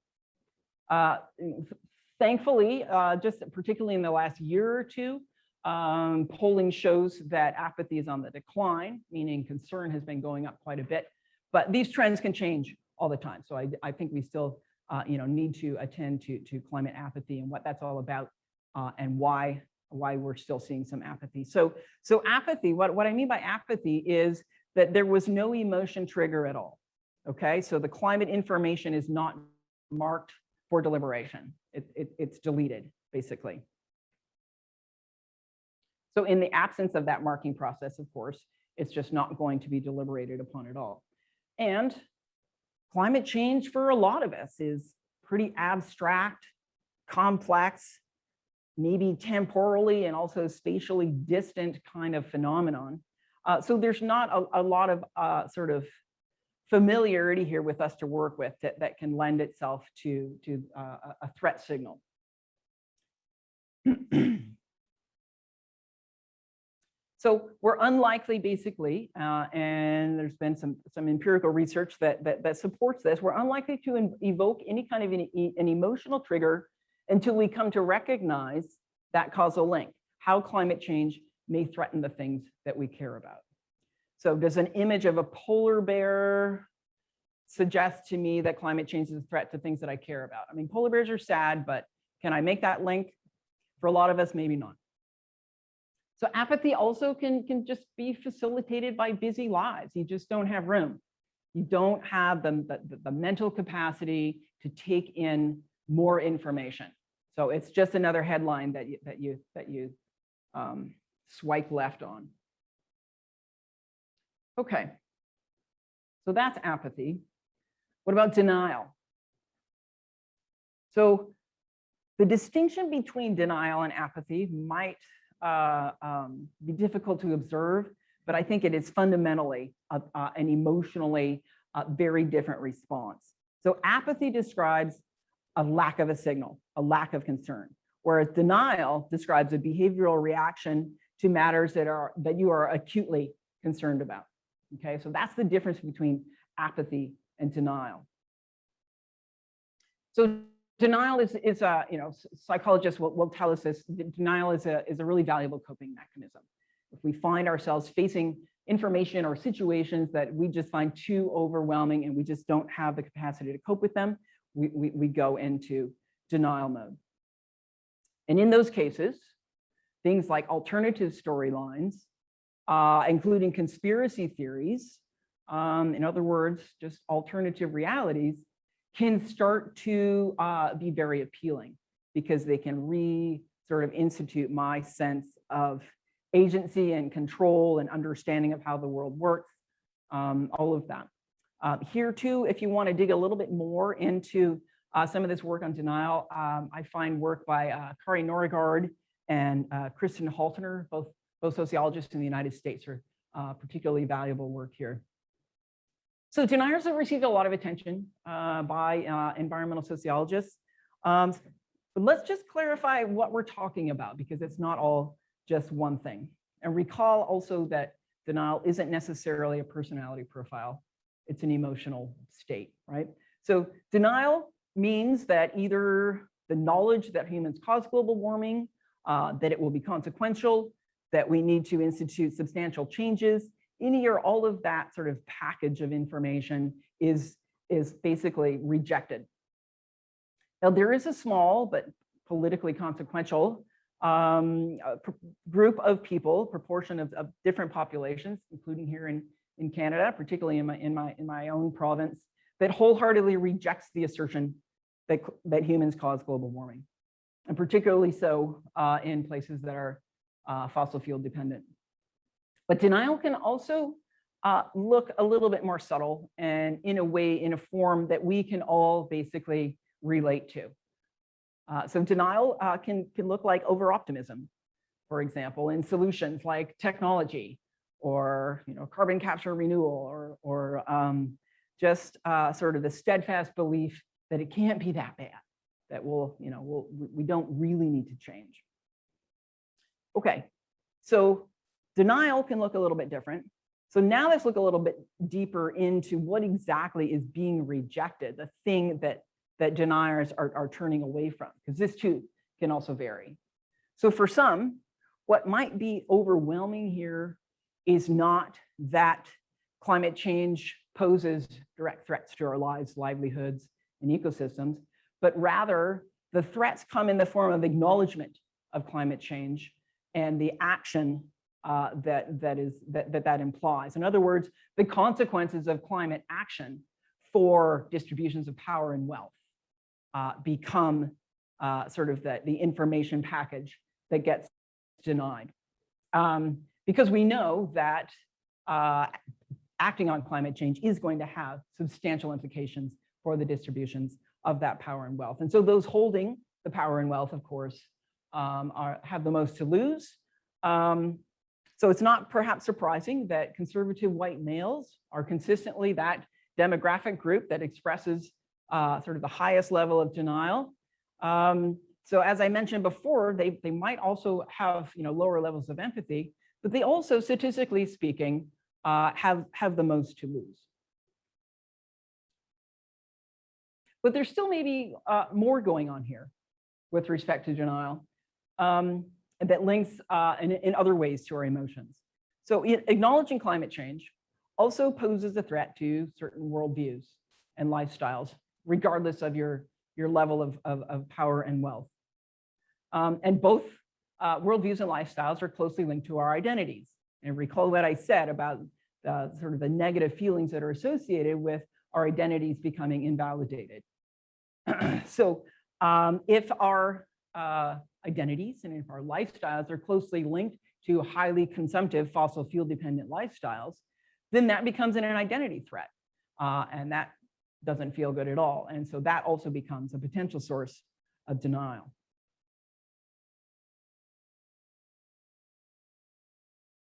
Thankfully, just particularly in the last year or two, polling shows that apathy is on the decline, meaning concern has been going up quite a bit. But these trends can change all the time. So I think we still need to attend to climate apathy and what that's all about, and why we're still seeing some apathy. So apathy, what I mean by apathy is that there was no emotion trigger at all. Okay, so the climate information is not marked for deliberation. It's deleted, basically. So in the absence of that marking process, of course, it's just not going to be deliberated upon at all. And climate change for a lot of us is pretty abstract, complex, maybe temporally and also spatially distant kind of phenomenon. So there's not a lot of sort of familiarity here with us to work with that can lend itself to a threat signal. So we're unlikely, basically, and there's been some empirical research that supports this. We're unlikely to evoke any kind of an emotional trigger until we come to recognize that causal link, how climate change may threaten the things that we care about. So does an image of a polar bear suggest to me that climate change is a threat to things that I care about? I mean, polar bears are sad, but can I make that link? For a lot of us, maybe not. So apathy also can just be facilitated by busy lives. You just don't have room. You don't have the mental capacity to take in more information. So it's just another headline that you swipe left on. Okay, so that's apathy. What about denial? So the distinction between denial and apathy might be difficult to observe, but I think it is fundamentally an emotionally very different response. So apathy describes a lack of a signal, a lack of concern, whereas denial describes a behavioral reaction to matters that you are acutely concerned about. Okay, so that's the difference between apathy and denial. So denial is psychologists will tell us this. Denial is a really valuable coping mechanism. If we find ourselves facing information or situations that we just find too overwhelming and we just don't have the capacity to cope with them, we go into denial mode. And in those cases, things like alternative storylines, including conspiracy theories, in other words, just alternative realities, can start to be very appealing because they can sort of institute my sense of agency and control and understanding of how the world works, all of that. Here too, if you want to dig a little bit more into some of this work on denial, I find work by Kari Norgård and Kristen Haltner, both sociologists in the United States, are particularly valuable work here. So deniers have received a lot of attention by environmental sociologists. But let's just clarify what we're talking about, because it's not all just one thing. And recall also that denial isn't necessarily a personality profile. It's an emotional state, right? So denial means that either the knowledge that humans cause global warming, that it will be consequential, that we need to institute substantial changes, any or all of that sort of package of information is basically rejected. Now, there is a small but politically consequential group of people, proportion of different populations, including here in Canada, particularly in my own province, that wholeheartedly rejects the assertion that humans cause global warming, and particularly so in places that are fossil fuel dependent. But denial can also look a little bit more subtle and in a form that we can all basically relate to. So denial can look like over-optimism, for example, in solutions like technology or carbon capture renewal or just sort of the steadfast belief that it can't be that bad, that we don't really need to change. Okay, so denial can look a little bit different. So now let's look a little bit deeper into what exactly is being rejected, the thing that deniers are turning away from, because this too can also vary. So for some, what might be overwhelming here is not that climate change poses direct threats to our lives, livelihoods, and ecosystems, but rather the threats come in the form of acknowledgement of climate change and the action that implies. In other words, the consequences of climate action for distributions of power and wealth become sort of the information package that gets denied. Because we know that acting on climate change is going to have substantial implications for the distributions of that power and wealth. And so those holding the power and wealth, of course, have the most to lose. So it's not perhaps surprising that conservative white males are consistently that demographic group that expresses sort of the highest level of denial. So as I mentioned before, they might also have lower levels of empathy, but they also, statistically speaking, have the most to lose. But there's still maybe more going on here with respect to denial that links in other ways to our emotions. So acknowledging climate change also poses a threat to certain worldviews and lifestyles, regardless of your level of power and wealth. And both worldviews and lifestyles are closely linked to our identities. And recall what I said about sort of the negative feelings that are associated with our identities becoming invalidated. So if our identities and if our lifestyles are closely linked to highly consumptive fossil fuel dependent lifestyles, then that becomes an identity threat. And that doesn't feel good at all. And so that also becomes a potential source of denial.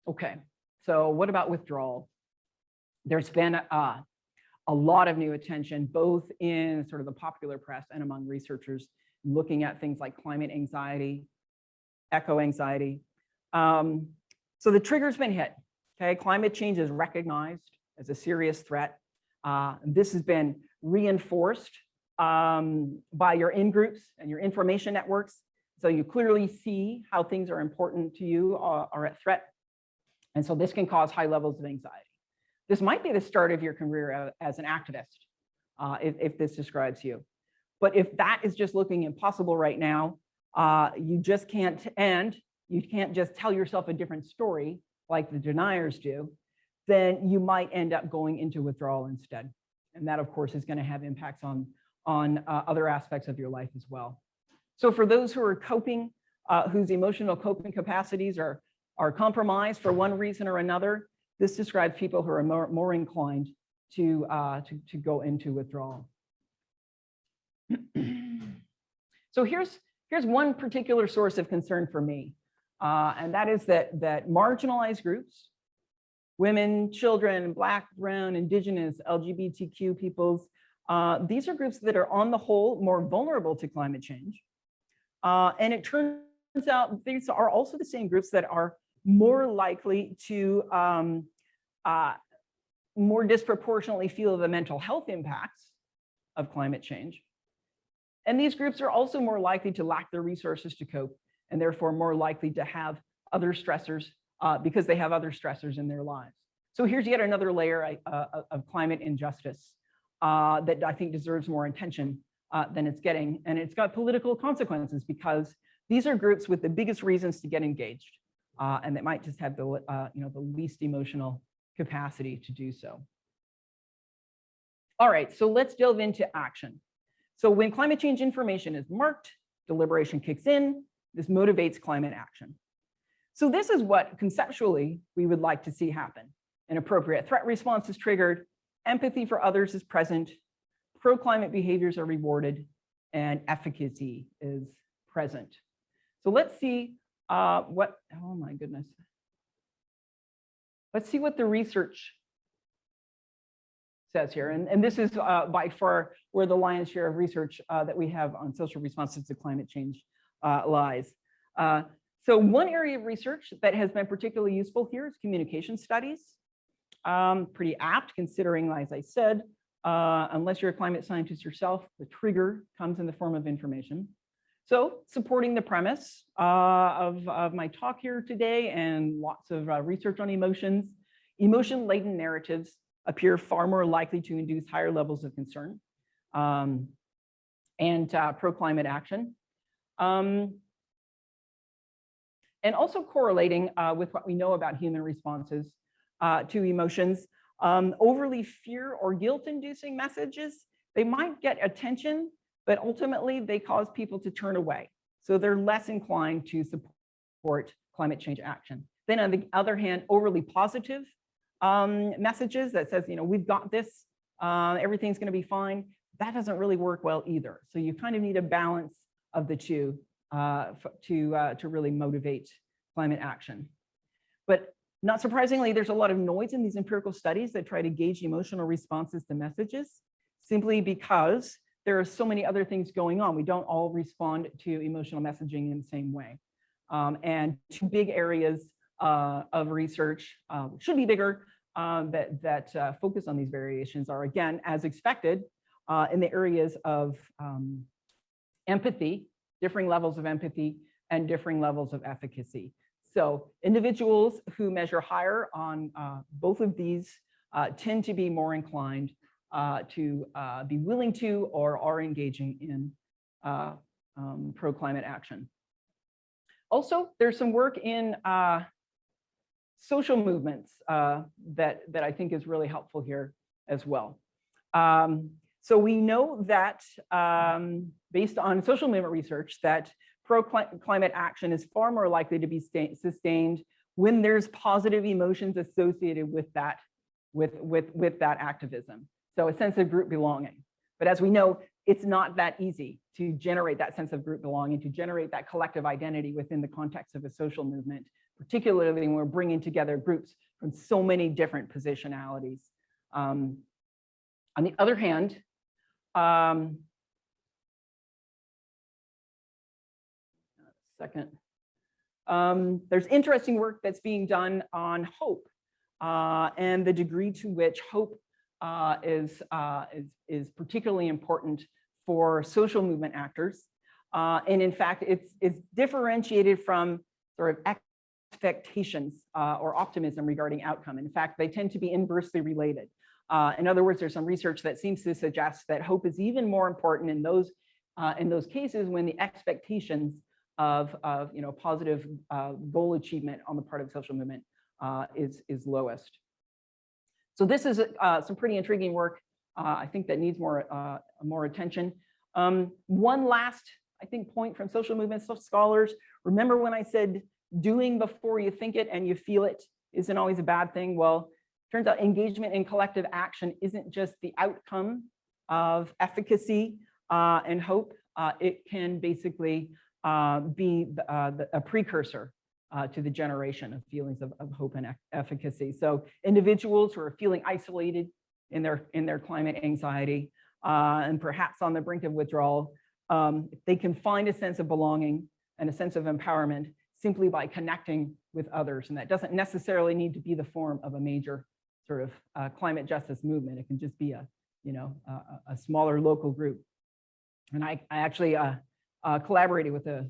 Okay, so what about withdrawal? There's been a lot of new attention, both in sort of the popular press and among researchers, looking at things like climate anxiety, eco anxiety. So the trigger's been hit. Okay, climate change is recognized as a serious threat. This has been reinforced by your in-groups and your information networks. So you clearly see how things are important to you are at threat. And so this can cause high levels of anxiety. This might be the start of your career as an activist, if this describes you. But if that is just looking impossible right now, you just can't, and you can't just tell yourself a different story like the deniers do, then you might end up going into withdrawal instead. And that, of course, is going to have impacts on other aspects of your life as well. So for those who are coping, whose emotional coping capacities are compromised for one reason or another, this describes people who are more inclined to go into withdrawal. So here's one particular source of concern for me, and that is that marginalized groups, women, children, Black, Brown, Indigenous, LGBTQ peoples, these are groups that are on the whole more vulnerable to climate change. And it turns out these are also the same groups that are more likely to more disproportionately feel the mental health impacts of climate change. And these groups are also more likely to lack the resources to cope, and therefore more likely to have other stressors because they have other stressors in their lives. So here's yet another layer of climate injustice that I think deserves more attention than it's getting. And it's got political consequences because these are groups with the biggest reasons to get engaged. And that might just have the the least emotional capacity to do so. All right, so let's delve into action. So when climate change information is marked, deliberation kicks in. This motivates climate action. So this is what conceptually we would like to see happen. An appropriate threat response is triggered, empathy for others is present, pro-climate behaviors are rewarded, and efficacy is present. So let's see oh my goodness. Let's see what the research says here. And this is by far where the lion's share of research that we have on social responses to climate change lies. So one area of research that has been particularly useful here is communication studies. Pretty apt considering, as I said, unless you're a climate scientist yourself, the trigger comes in the form of information. So supporting the premise of my talk here today and lots of research on emotions Emotion-laden narratives appear far more likely to induce higher levels of concern and pro-climate action. And also correlating with what we know about human responses to emotions. Overly fear or guilt-inducing messages, they might get attention, but ultimately they cause people to turn away. So they're less inclined to support climate change action. Then on the other hand, overly positive messages that says, we've got this, everything's going to be fine, that doesn't really work well either. So you kind of need a balance of the two to really motivate climate action. But not surprisingly, there's a lot of noise in these empirical studies that try to gauge emotional responses to messages, simply because there are so many other things going on. We don't all respond to emotional messaging in the same way. And two big areas of research, should be bigger, that focus on these variations are, again, as expected, in the areas of empathy, differing levels of empathy, and differing levels of efficacy. So individuals who measure higher on both of these tend to be more inclined to be willing to or are engaging in pro-climate action. Also, there's some work in social movements that I think is really helpful here as well. So we know that based on social movement research that pro-climate action is far more likely to be sustained when there's positive emotions associated with that, with that activism. So a sense of group belonging. But as we know, it's not that easy to generate that sense of group belonging, to generate that collective identity within the context of a social movement, particularly when we're bringing together groups from so many different positionalities. On the other hand, there's interesting work that's being done on hope and the degree to which hope is particularly important for social movement actors. And in fact, it's differentiated from sort of expectations or optimism regarding outcome. In fact, they tend to be inversely related. In other words, there's some research that seems to suggest that hope is even more important in those cases when the expectations of positive goal achievement on the part of social movement is lowest. So this is some pretty intriguing work. I think that needs more attention. One last, I think, point from social movement scholars. Remember when I said doing before you think it and you feel it isn't always a bad thing? Well, turns out engagement in collective action isn't just the outcome of efficacy and hope. It can basically be a precursor to the generation of feelings of hope and efficacy. So individuals who are feeling isolated in their climate anxiety and perhaps on the brink of withdrawal, if they can find a sense of belonging and a sense of empowerment simply by connecting with others. And that doesn't necessarily need to be the form of a major sort of climate justice movement. It can just be a smaller local group. And I actually collaborated with an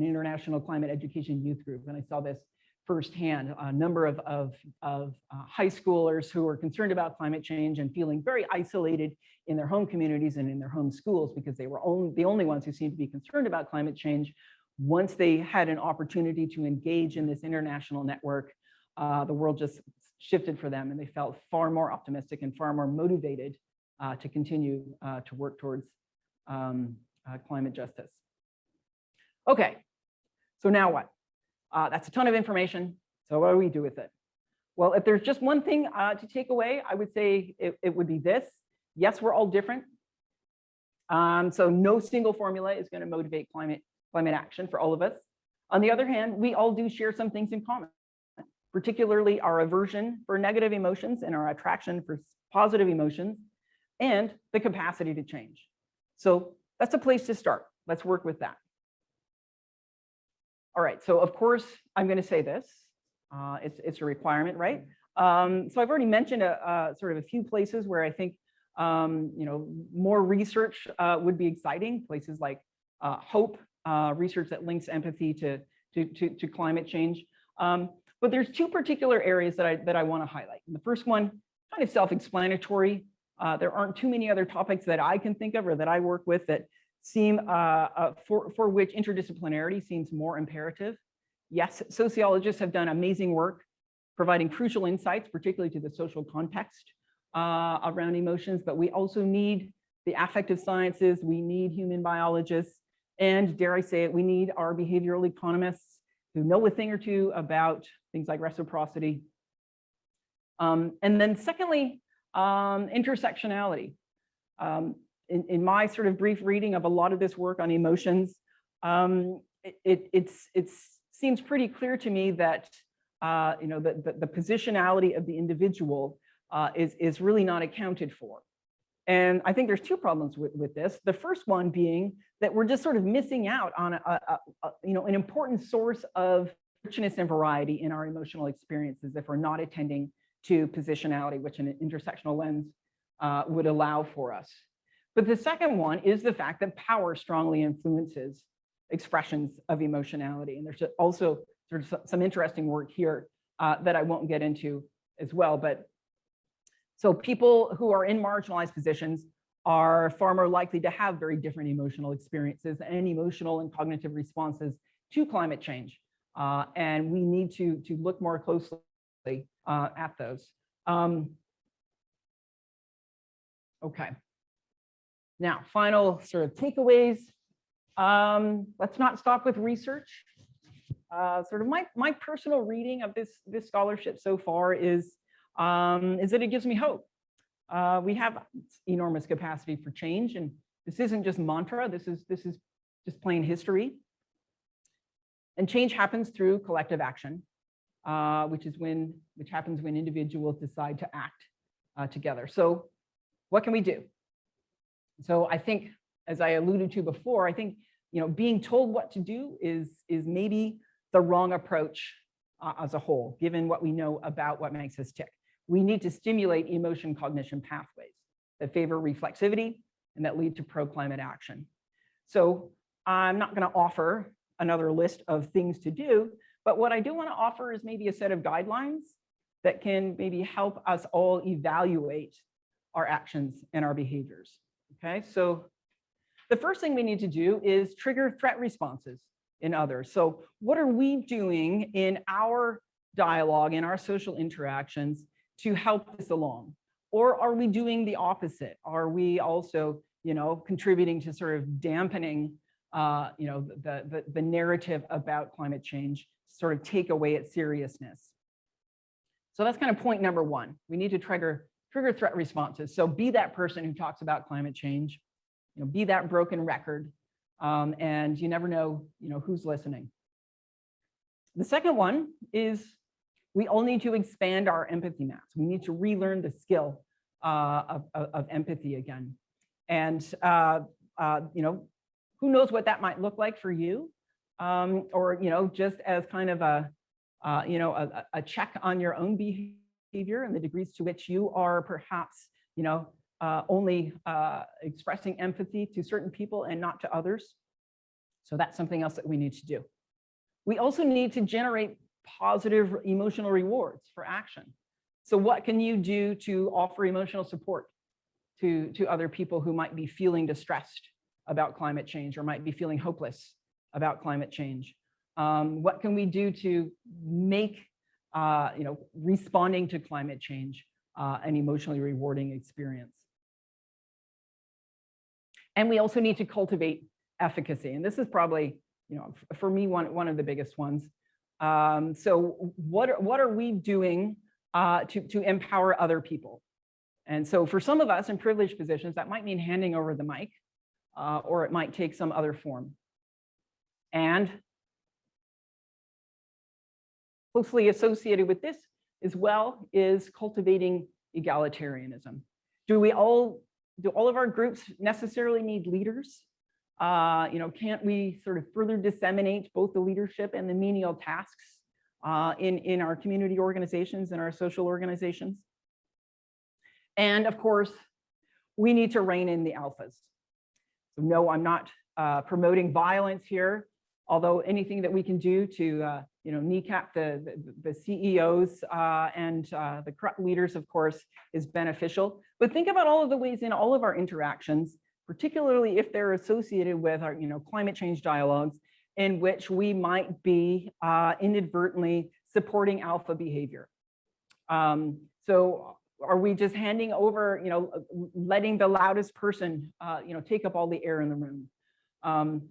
international climate education youth group, and I saw this firsthand. A number of high schoolers who were concerned about climate change and feeling very isolated in their home communities and in their home schools because they were the only ones who seemed to be concerned about climate change. Once they had an opportunity to engage in this international network, the world just shifted for them, and they felt far more optimistic and far more motivated to continue to work towards climate justice. Okay, so now what? That's a ton of information. So what do we do with it? Well, if there's just one thing to take away, I would say it would be this. Yes, we're all different. So no single formula is going to motivate climate action for all of us. On the other hand, we all do share some things in common, particularly our aversion for negative emotions and our attraction for positive emotions and the capacity to change. So that's a place to start. Let's work with that. All right, so of course, I'm going to say this. It's a requirement, right? So I've already mentioned sort of a few places where I think more research would be exciting. Places like hope, research that links empathy to climate change. But there's two particular areas that I want to highlight. And the first one, kind of self-explanatory. There aren't too many other topics that I can think of or that I work with that seem for which interdisciplinarity seems more imperative. Yes, sociologists have done amazing work providing crucial insights, particularly to the social context around emotions, but we also need the affective sciences, we need human biologists, and dare I say it, we need our behavioral economists who know a thing or two about things like reciprocity. And then secondly, intersectionality. In my sort of brief reading of a lot of this work on emotions, it seems pretty clear to me that the positionality of the individual is really not accounted for. And I think there's two problems with this. The first one being that we're just sort of missing out on an important source of richness and variety in our emotional experiences if we're not attending to positionality, which an intersectional lens would allow for us. But the second one is the fact that power strongly influences expressions of emotionality. And there's also sort of some interesting work here that I won't get into as well. But so people who are in marginalized positions are far more likely to have very different emotional experiences and emotional and cognitive responses to climate change. And we need to look more closely at those. Okay. Now, final sort of takeaways. Let's not stop with research. Sort of my personal reading of this scholarship so far is that it gives me hope. We have enormous capacity for change, and this isn't just mantra. This is just plain history. And change happens through collective action, which happens when individuals decide to act together. So, what can we do? So I think, as I alluded to before, I think being told what to do is maybe the wrong approach as a whole, given what we know about what makes us tick. We need to stimulate emotion cognition pathways that favor reflexivity and that lead to pro-climate action. So I'm not going to offer another list of things to do, but what I do want to offer is maybe a set of guidelines that can maybe help us all evaluate our actions and our behaviors. Okay, so the first thing we need to do is trigger threat responses in others. So what are we doing in our dialogue, in our social interactions to help this along? Or are we doing the opposite? Are we also, contributing to sort of dampening, the narrative about climate change, sort of take away its seriousness? So that's kind of point number one. We need to trigger threat responses. So be that person who talks about climate change, be that broken record, and you never know, who's listening. The second one is we all need to expand our empathy maps. We need to relearn the skill of empathy again. And who knows what that might look like for you, or just as kind of a check on your own behavior and the degrees to which you are perhaps, only expressing empathy to certain people and not to others. So that's something else that we need to do. We also need to generate positive emotional rewards for action. So what can you do to offer emotional support to other people who might be feeling distressed about climate change or might be feeling hopeless about climate change? What can we do to make responding to climate change an emotionally rewarding experience? And we also need to cultivate efficacy. And this is probably, for me, one of the biggest ones. So what are we doing to empower other people? And so for some of us in privileged positions, that might mean handing over the mic, or it might take some other form. And closely associated with this as well is cultivating egalitarianism. Do all of our groups necessarily need leaders? Can't we sort of further disseminate both the leadership and the menial tasks in our community organizations and our social organizations? And of course, we need to rein in the alphas. So no, I'm not promoting violence here, although anything that we can do to kneecap the CEOs and the corrupt leaders, of course, is beneficial. But think about all of the ways in all of our interactions, particularly if they're associated with our climate change dialogues, in which we might be inadvertently supporting alpha behavior. So are we just handing over, letting the loudest person, take up all the air in the room?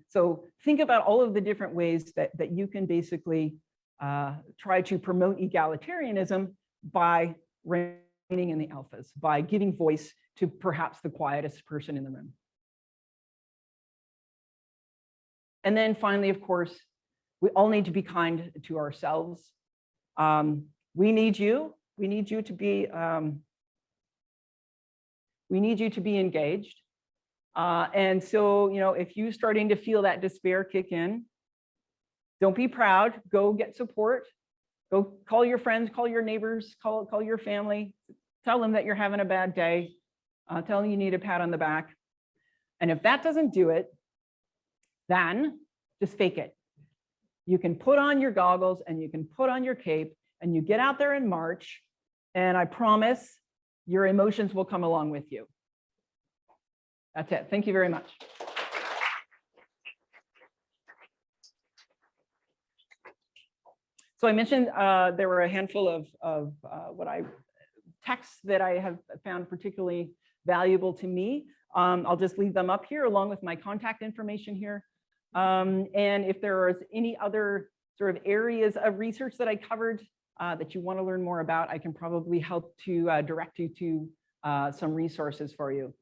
So think about all of the different ways that you can basically try to promote egalitarianism by reining in the alphas, by giving voice to perhaps the quietest person in the room. And then finally, of course, we all need to be kind to ourselves. We need you. We need you to be. We need you to be engaged. And so, if you're starting to feel that despair kick in, don't be proud. Go get support. Go call your friends, call your neighbors, call your family. Tell them that you're having a bad day. Tell them you need a pat on the back. And if that doesn't do it, then just fake it. You can put on your goggles and you can put on your cape and you get out there and march. And I promise your emotions will come along with you. That's it. Thank you very much. So I mentioned there were a handful of texts that I have found particularly valuable to me. I'll just leave them up here along with my contact information here. And if there is any other sort of areas of research that I covered that you want to learn more about, I can probably help to direct you to some resources for you.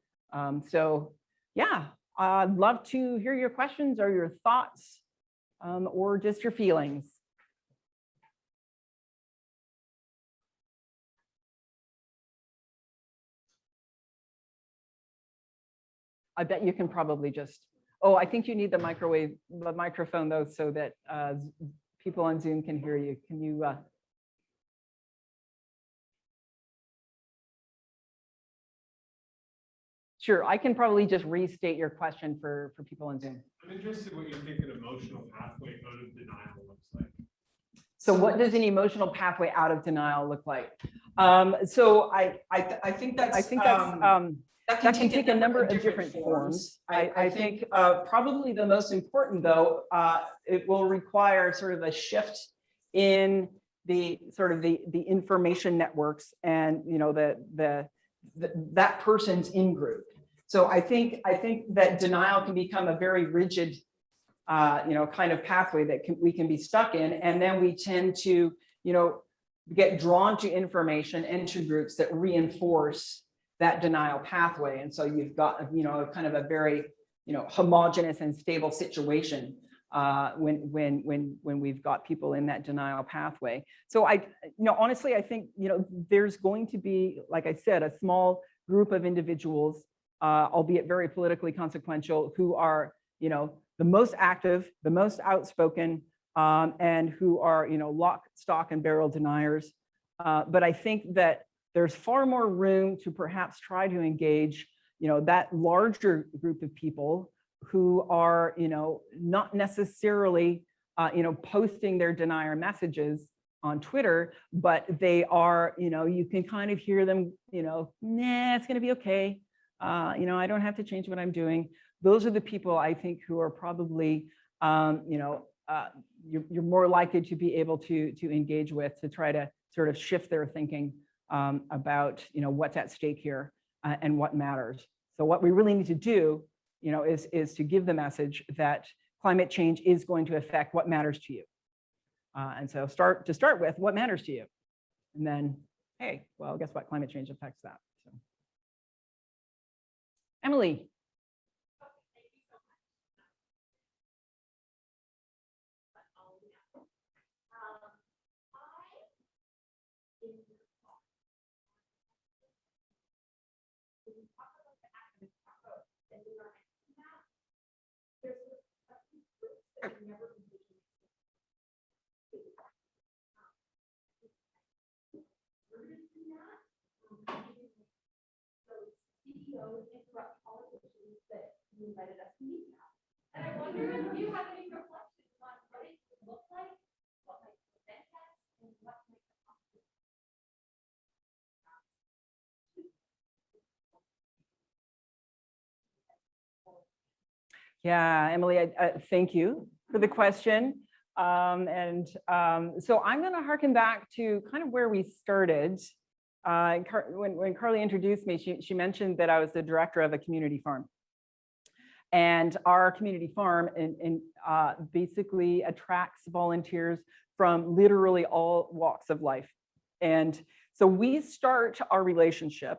So yeah, I'd love to hear your questions or your thoughts or just your feelings. I bet you can probably just, I think you need the microphone though, so that people on Zoom can hear you. Can you? Sure, I can probably just restate your question for people on Zoom. I'm interested in what you think an emotional pathway out of denial looks like. So what does an emotional pathway out of denial look like? So I think that's that can take a number of different forms. I think probably the most important, though, it will require sort of a shift in the sort of the information networks and that person's in-group. So I think that denial can become a very rigid, kind of pathway that we can be stuck in, and then we tend to, get drawn to information and to groups that reinforce that denial pathway. And so you've got, kind of a very, homogenous and stable situation when we've got people in that denial pathway. So honestly, I think, there's going to be, like I said, a small group of individuals, albeit very politically consequential, who are, the most active, the most outspoken, and who are, lock, stock, and barrel deniers. But I think that there's far more room to perhaps try to engage, that larger group of people who are, not necessarily, posting their denier messages on Twitter, but they are, you can kind of hear them, nah, it's going to be okay. I don't have to change what I'm doing. Those are the people I think who are probably, you're more likely to be able to engage with, to try to sort of shift their thinking about, what's at stake here and what matters. So what we really need to do, is to give the message that climate change is going to affect what matters to you. And so start with what matters to you. And then, hey, well, guess what? Climate change affects that. So. Emily. You invited us to meet now. And I wonder if you have any reflections on what it looked like, what might Yeah, Emily, thank you for the question. So I'm going to harken back to kind of where we started. When Carly introduced me, she mentioned that I was the director of a community farm. And our community farm basically attracts volunteers from literally all walks of life. And so we start our relationship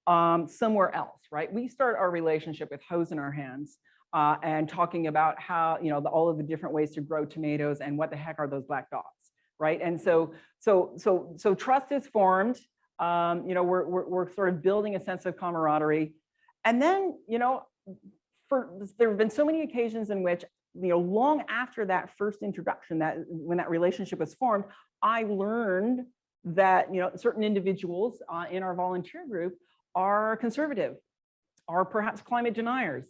somewhere else, right? We start our relationship with hose in our hands and talking about how, all of the different ways to grow tomatoes and what the heck are those black dots, right? And so trust is formed. We're sort of building a sense of camaraderie. And then, there have been so many occasions in which, long after that first introduction, when that relationship was formed, I learned that, certain individuals in our volunteer group are conservative, are perhaps climate deniers,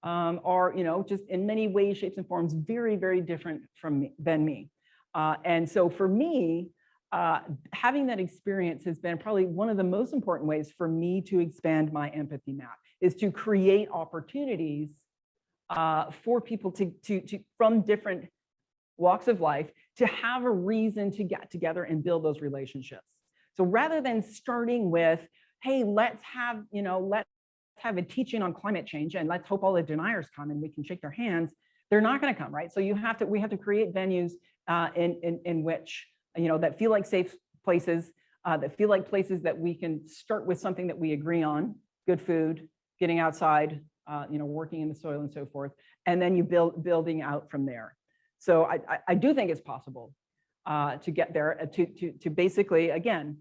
are, just in many ways, shapes, and forms, very, very different than me. And so for me, having that experience has been probably one of the most important ways for me to expand my empathy map, is to create opportunities for people to from different walks of life to have a reason to get together and build those relationships. So rather than starting with, hey, let's have a teaching on climate change and let's hope all the deniers come and we can shake their hands, they're not going to come, right? So we have to create venues in which, that feel like safe places, that feel like places that we can start with something that we agree on, good food, getting outside, working in the soil and so forth, and then you building out from there. So I do think it's possible to get there, to basically, again,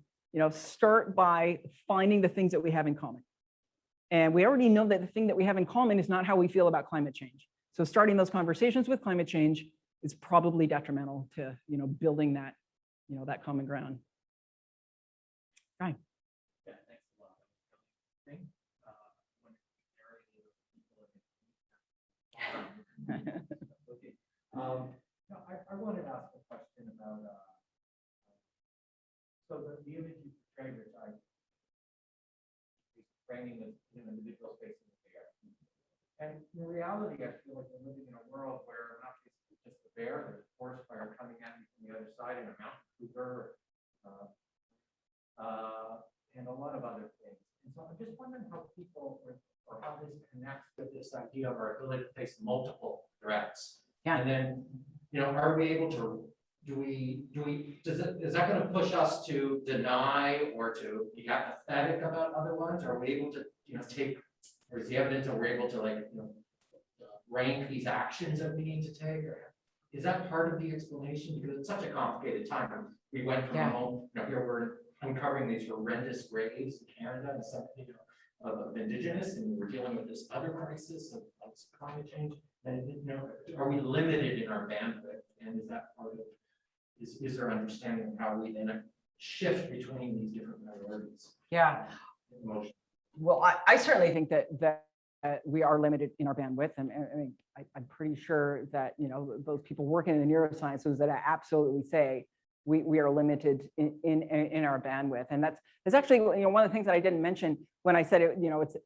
start by finding the things that we have in common. And we already know that the thing that we have in common is not how we feel about climate change. So starting those conversations with climate change is probably detrimental to, building that, that common ground. Right. Yeah, thanks a lot. Okay. I wanted to ask a question about so the image you portrayed, which I is framing the individual space in the bear. And in reality, I feel like we're living in a world where not just the bear, there's a forest fire coming at you from the other side, and a mountain cougar, and a lot of other things. And so I'm just wondering how people or how this connects with this idea of our ability to face multiple threats. Yeah. And then, are we able to, is that going to push us to deny or to be apathetic about other ones? Are we able to, take, or is the evidence that we're able to rank these actions that we need to take? Or is that part of the explanation? Because it's such a complicated time. We went from home, here we're uncovering these horrendous graves in Canada and some, of Indigenous, and we're dealing with this other crisis of climate change. And are we limited in our bandwidth? And is that part of, is there understanding of how we then shift between these different priorities? Yeah. Emotion. Well, I certainly think that we are limited in our bandwidth, and I'm pretty sure that those people working in the neurosciences that absolutely say we are limited in our bandwidth, and that's actually one of the things that I didn't mention when I said it.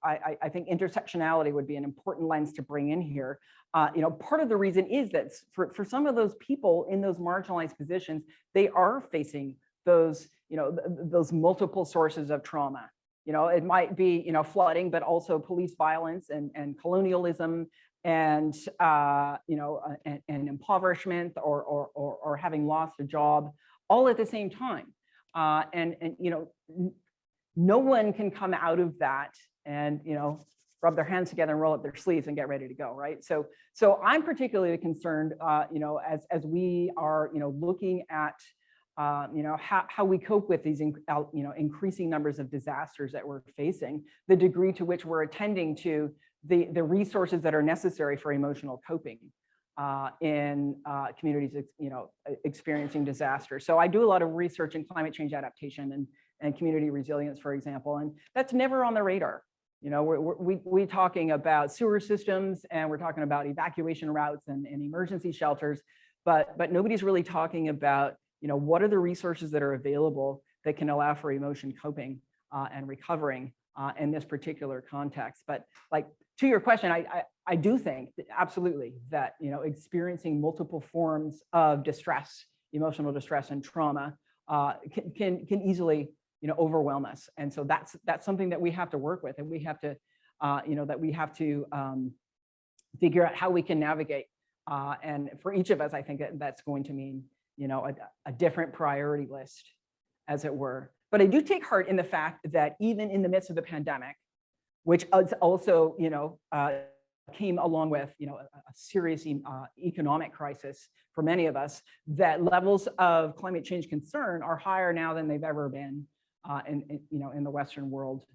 I think intersectionality would be an important lens to bring in here. Part of the reason is that for some of those people in those marginalized positions, they are facing those those multiple sources of trauma. It might be flooding, but also police violence and colonialism and and impoverishment or having lost a job all at the same time. And no one can come out of that and rub their hands together and roll up their sleeves and get ready to go, right? So I'm particularly concerned, as we are looking at how we cope with these increasing numbers of disasters that we're facing, the degree to which we're attending to the resources that are necessary for emotional coping in communities experiencing disaster. So I do a lot of research in climate change adaptation and community resilience, for example, and that's never on the radar. We're talking about sewer systems, and we're talking about evacuation routes and emergency shelters, but nobody's really talking about what are the resources that are available that can allow for emotion coping and recovering in this particular context. But to your question, I do think that absolutely that, experiencing multiple forms of distress, emotional distress and trauma can easily, overwhelm us. And so that's something that we have to work with, and we have to, figure out how we can navigate. And for each of us, I think that's going to mean, a different priority list, as it were. But I do take heart in the fact that even in the midst of the pandemic, which also, came along with, a serious economic crisis for many of us, that levels of climate change concern are higher now than they've ever been in the Western world.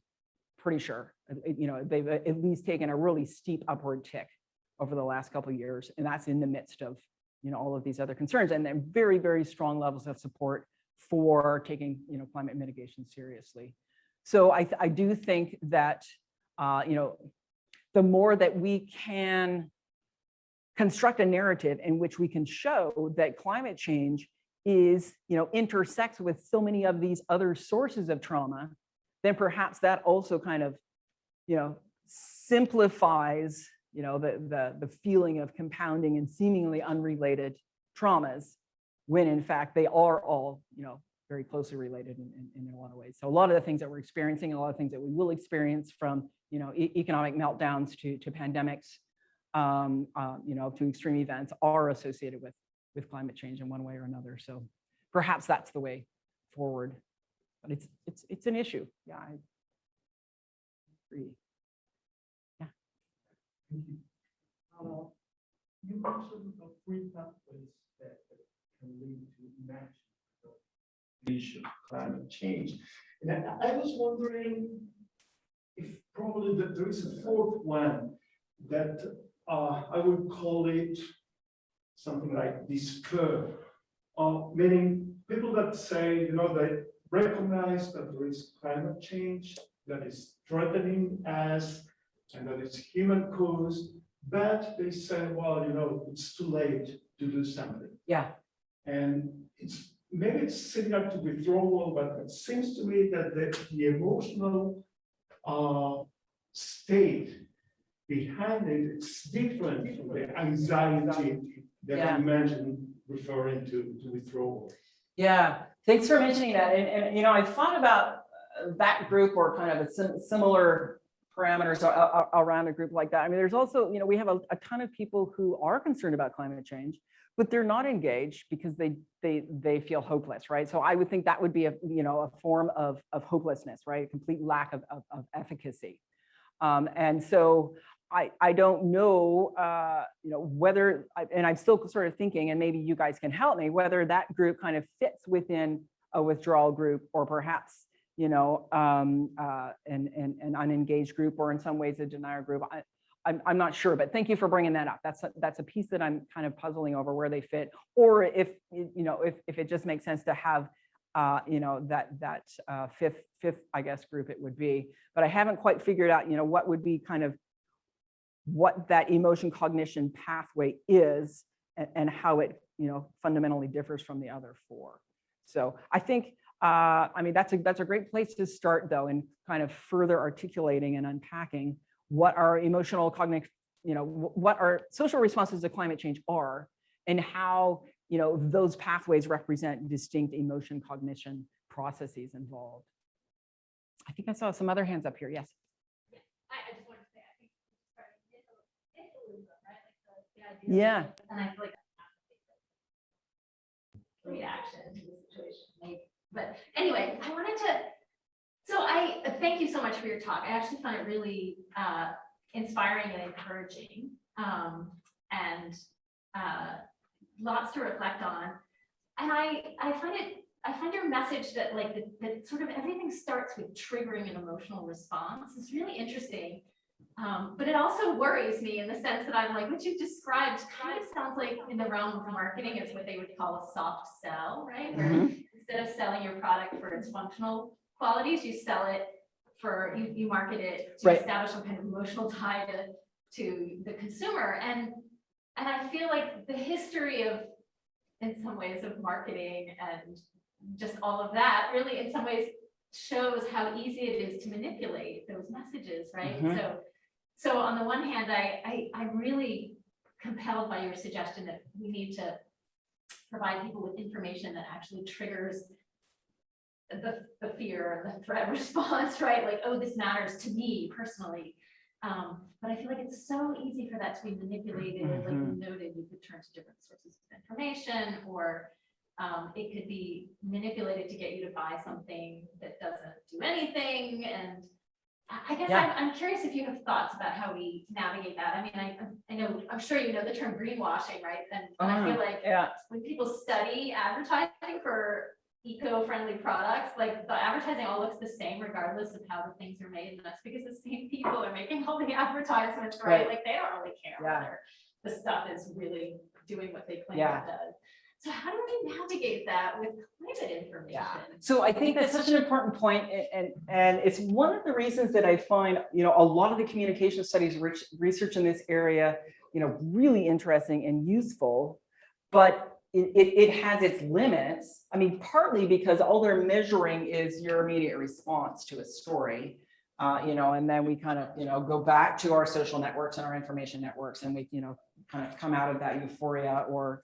Pretty sure, they've at least taken a really steep upward tick over the last couple of years, and that's in the midst of, all of these other concerns, and then very, very strong levels of support for taking, climate mitigation seriously. So I do think that, the more that we can construct a narrative in which we can show that climate change is, intersects with so many of these other sources of trauma, then perhaps that also kind of, simplifies, the feeling of compounding and seemingly unrelated traumas, when in fact they are all, very closely related in a lot of ways. So a lot of the things that we're experiencing, a lot of things that we will experience, from economic meltdowns to pandemics, to extreme events, are associated with climate change in one way or another. So perhaps that's the way forward. But it's an issue. Yeah, I agree. Yeah. You mentioned the three pathways that can lead to inaction. Issue of climate change. And I was wondering if probably that there is a fourth one that I would call it something like despair, meaning people that say, they recognize that there is climate change that is threatening us and that it's human caused, but they say, well, it's too late to do something. Yeah. And maybe it's similar to withdrawal, but it seems to me that the emotional state behind it, it's different from the anxiety that you mentioned referring to withdrawal. Yeah, thanks for mentioning that. And I thought about that group, or kind of a similar parameters around a group like that. I mean, there's also, we have a ton of people who are concerned about climate change, but they're not engaged because they feel hopeless, right? So I would think that would be a form of hopelessness, right? A complete lack of efficacy. And so I don't know, whether, and I'm still sort of thinking, and maybe you guys can help me, whether that group kind of fits within a withdrawal group, or perhaps, an unengaged group, or in some ways a denier group. I'm not sure, but thank you for bringing that up. That's a piece that I'm kind of puzzling over, where they fit, or if it just makes sense to have that fifth, I guess, group it would be. But I haven't quite figured out what would be kind of what that emotion cognition pathway is, and how it fundamentally differs from the other four. So I think I mean, that's a great place to start, though, in kind of further articulating and unpacking what our emotional cognitive, what our social responses to climate change are, and how those pathways represent distinct emotion cognition processes involved. I think I saw some other hands up here. Yes. I just wanted to say, I think right? Like the idea. Yeah. And I feel like reaction to the situation. Maybe. But anyway, I wanted to. So I thank you so much for your talk. I actually found it really inspiring and encouraging, and lots to reflect on. And I find your message that that sort of everything starts with triggering an emotional response is really interesting. But it also worries me in the sense that I'm like, what you described kind of sounds like in the realm of marketing is what they would call a soft sell, right? Where instead of selling your product for its functional qualities, you sell it for, you market it to establish some kind of emotional tie to the consumer. And I feel like the history of, in some ways, of marketing and just all of that really in some ways shows how easy it is to manipulate those messages, right? So So on the one hand, I'm really compelled by your suggestion that we need to provide people with information that actually triggers the fear, the threat response, right? Like, oh, this matters to me personally. But I feel like it's so easy for that to be manipulated. Like you noted, you could turn to different sources of information, or it could be manipulated to get you to buy something that doesn't do anything. And I guess I'm curious if you have thoughts about how we navigate that. I mean, I know, I'm sure you know the term greenwashing, right? And I feel like when people study advertising for eco-friendly products, like the advertising all looks the same regardless of how the things are made, and that's because the same people are making all the advertisements, right? Like they don't really care whether the stuff is really doing what they claim it does. So how do we navigate that with climate information? So I think that's such an important point, and it's one of the reasons that I find, you know, a lot of the communication studies research in this area, you know, really interesting and useful, but it has its limits. I mean, partly because all they're measuring is your immediate response to a story, you know, and then we kind of, you know, go back to our social networks and our information networks, and we, you know, kind of come out of that euphoria or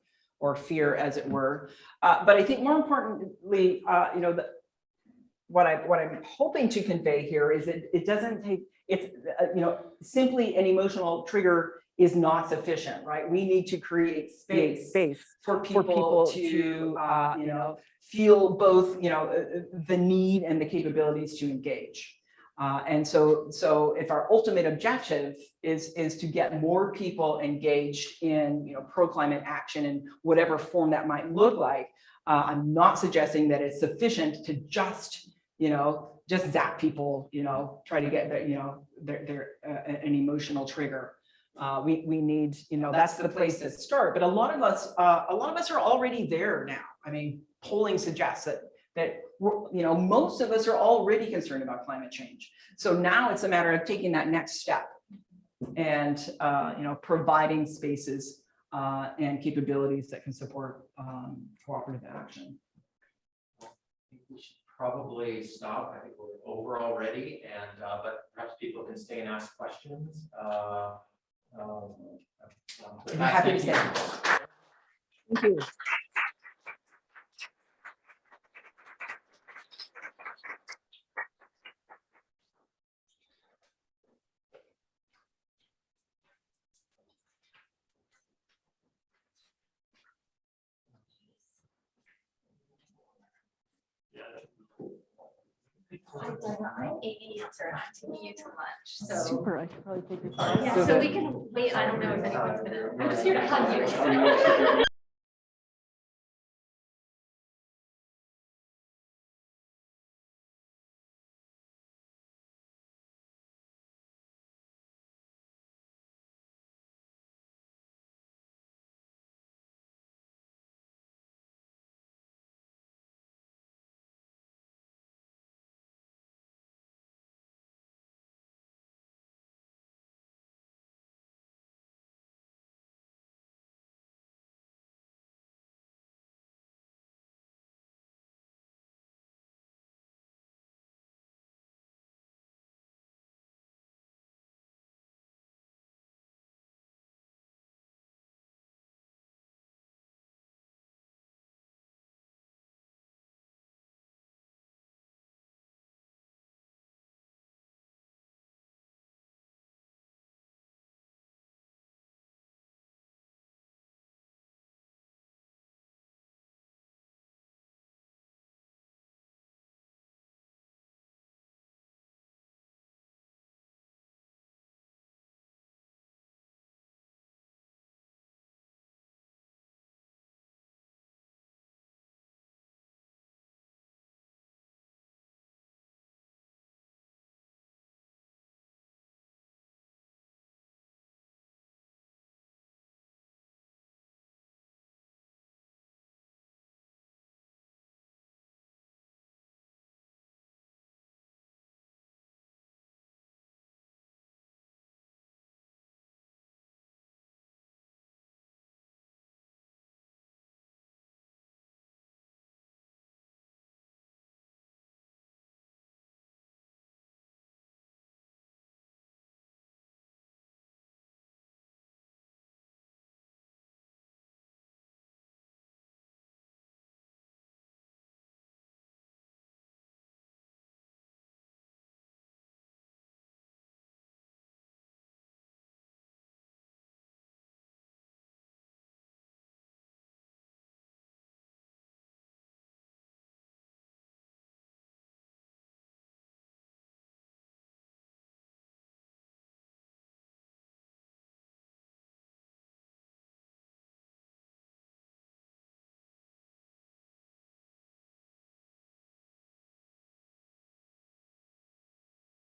fear, as it were. But I think more importantly, you know, what I'm hoping to convey here is that it doesn't take, it's, you know, simply an emotional trigger is not sufficient, right? We need to create space for people to, you know, feel both, you know, the need and the capabilities to engage. And so if our ultimate objective is to get more people engaged in, you know, pro-climate action in whatever form that might look like, I'm not suggesting that it's sufficient to just, you know, just zap people, you know, try to get their, you know, an emotional trigger. We need, you know, that's the place to start. But a lot of us are already there now. I mean, polling suggests that you know, most of us are already concerned about climate change. So now it's a matter of taking that next step and you know, providing spaces and capabilities that can support cooperative action. I think we should probably stop. I think we're over already, and but perhaps people can stay and ask questions. I'm happy to stay. Thank you. I'm 8 answer, and I'm taking you to lunch. So Super, I should probably take your yeah, so we can wait. I don't know if anyone's gonna. I'm just here to hug you.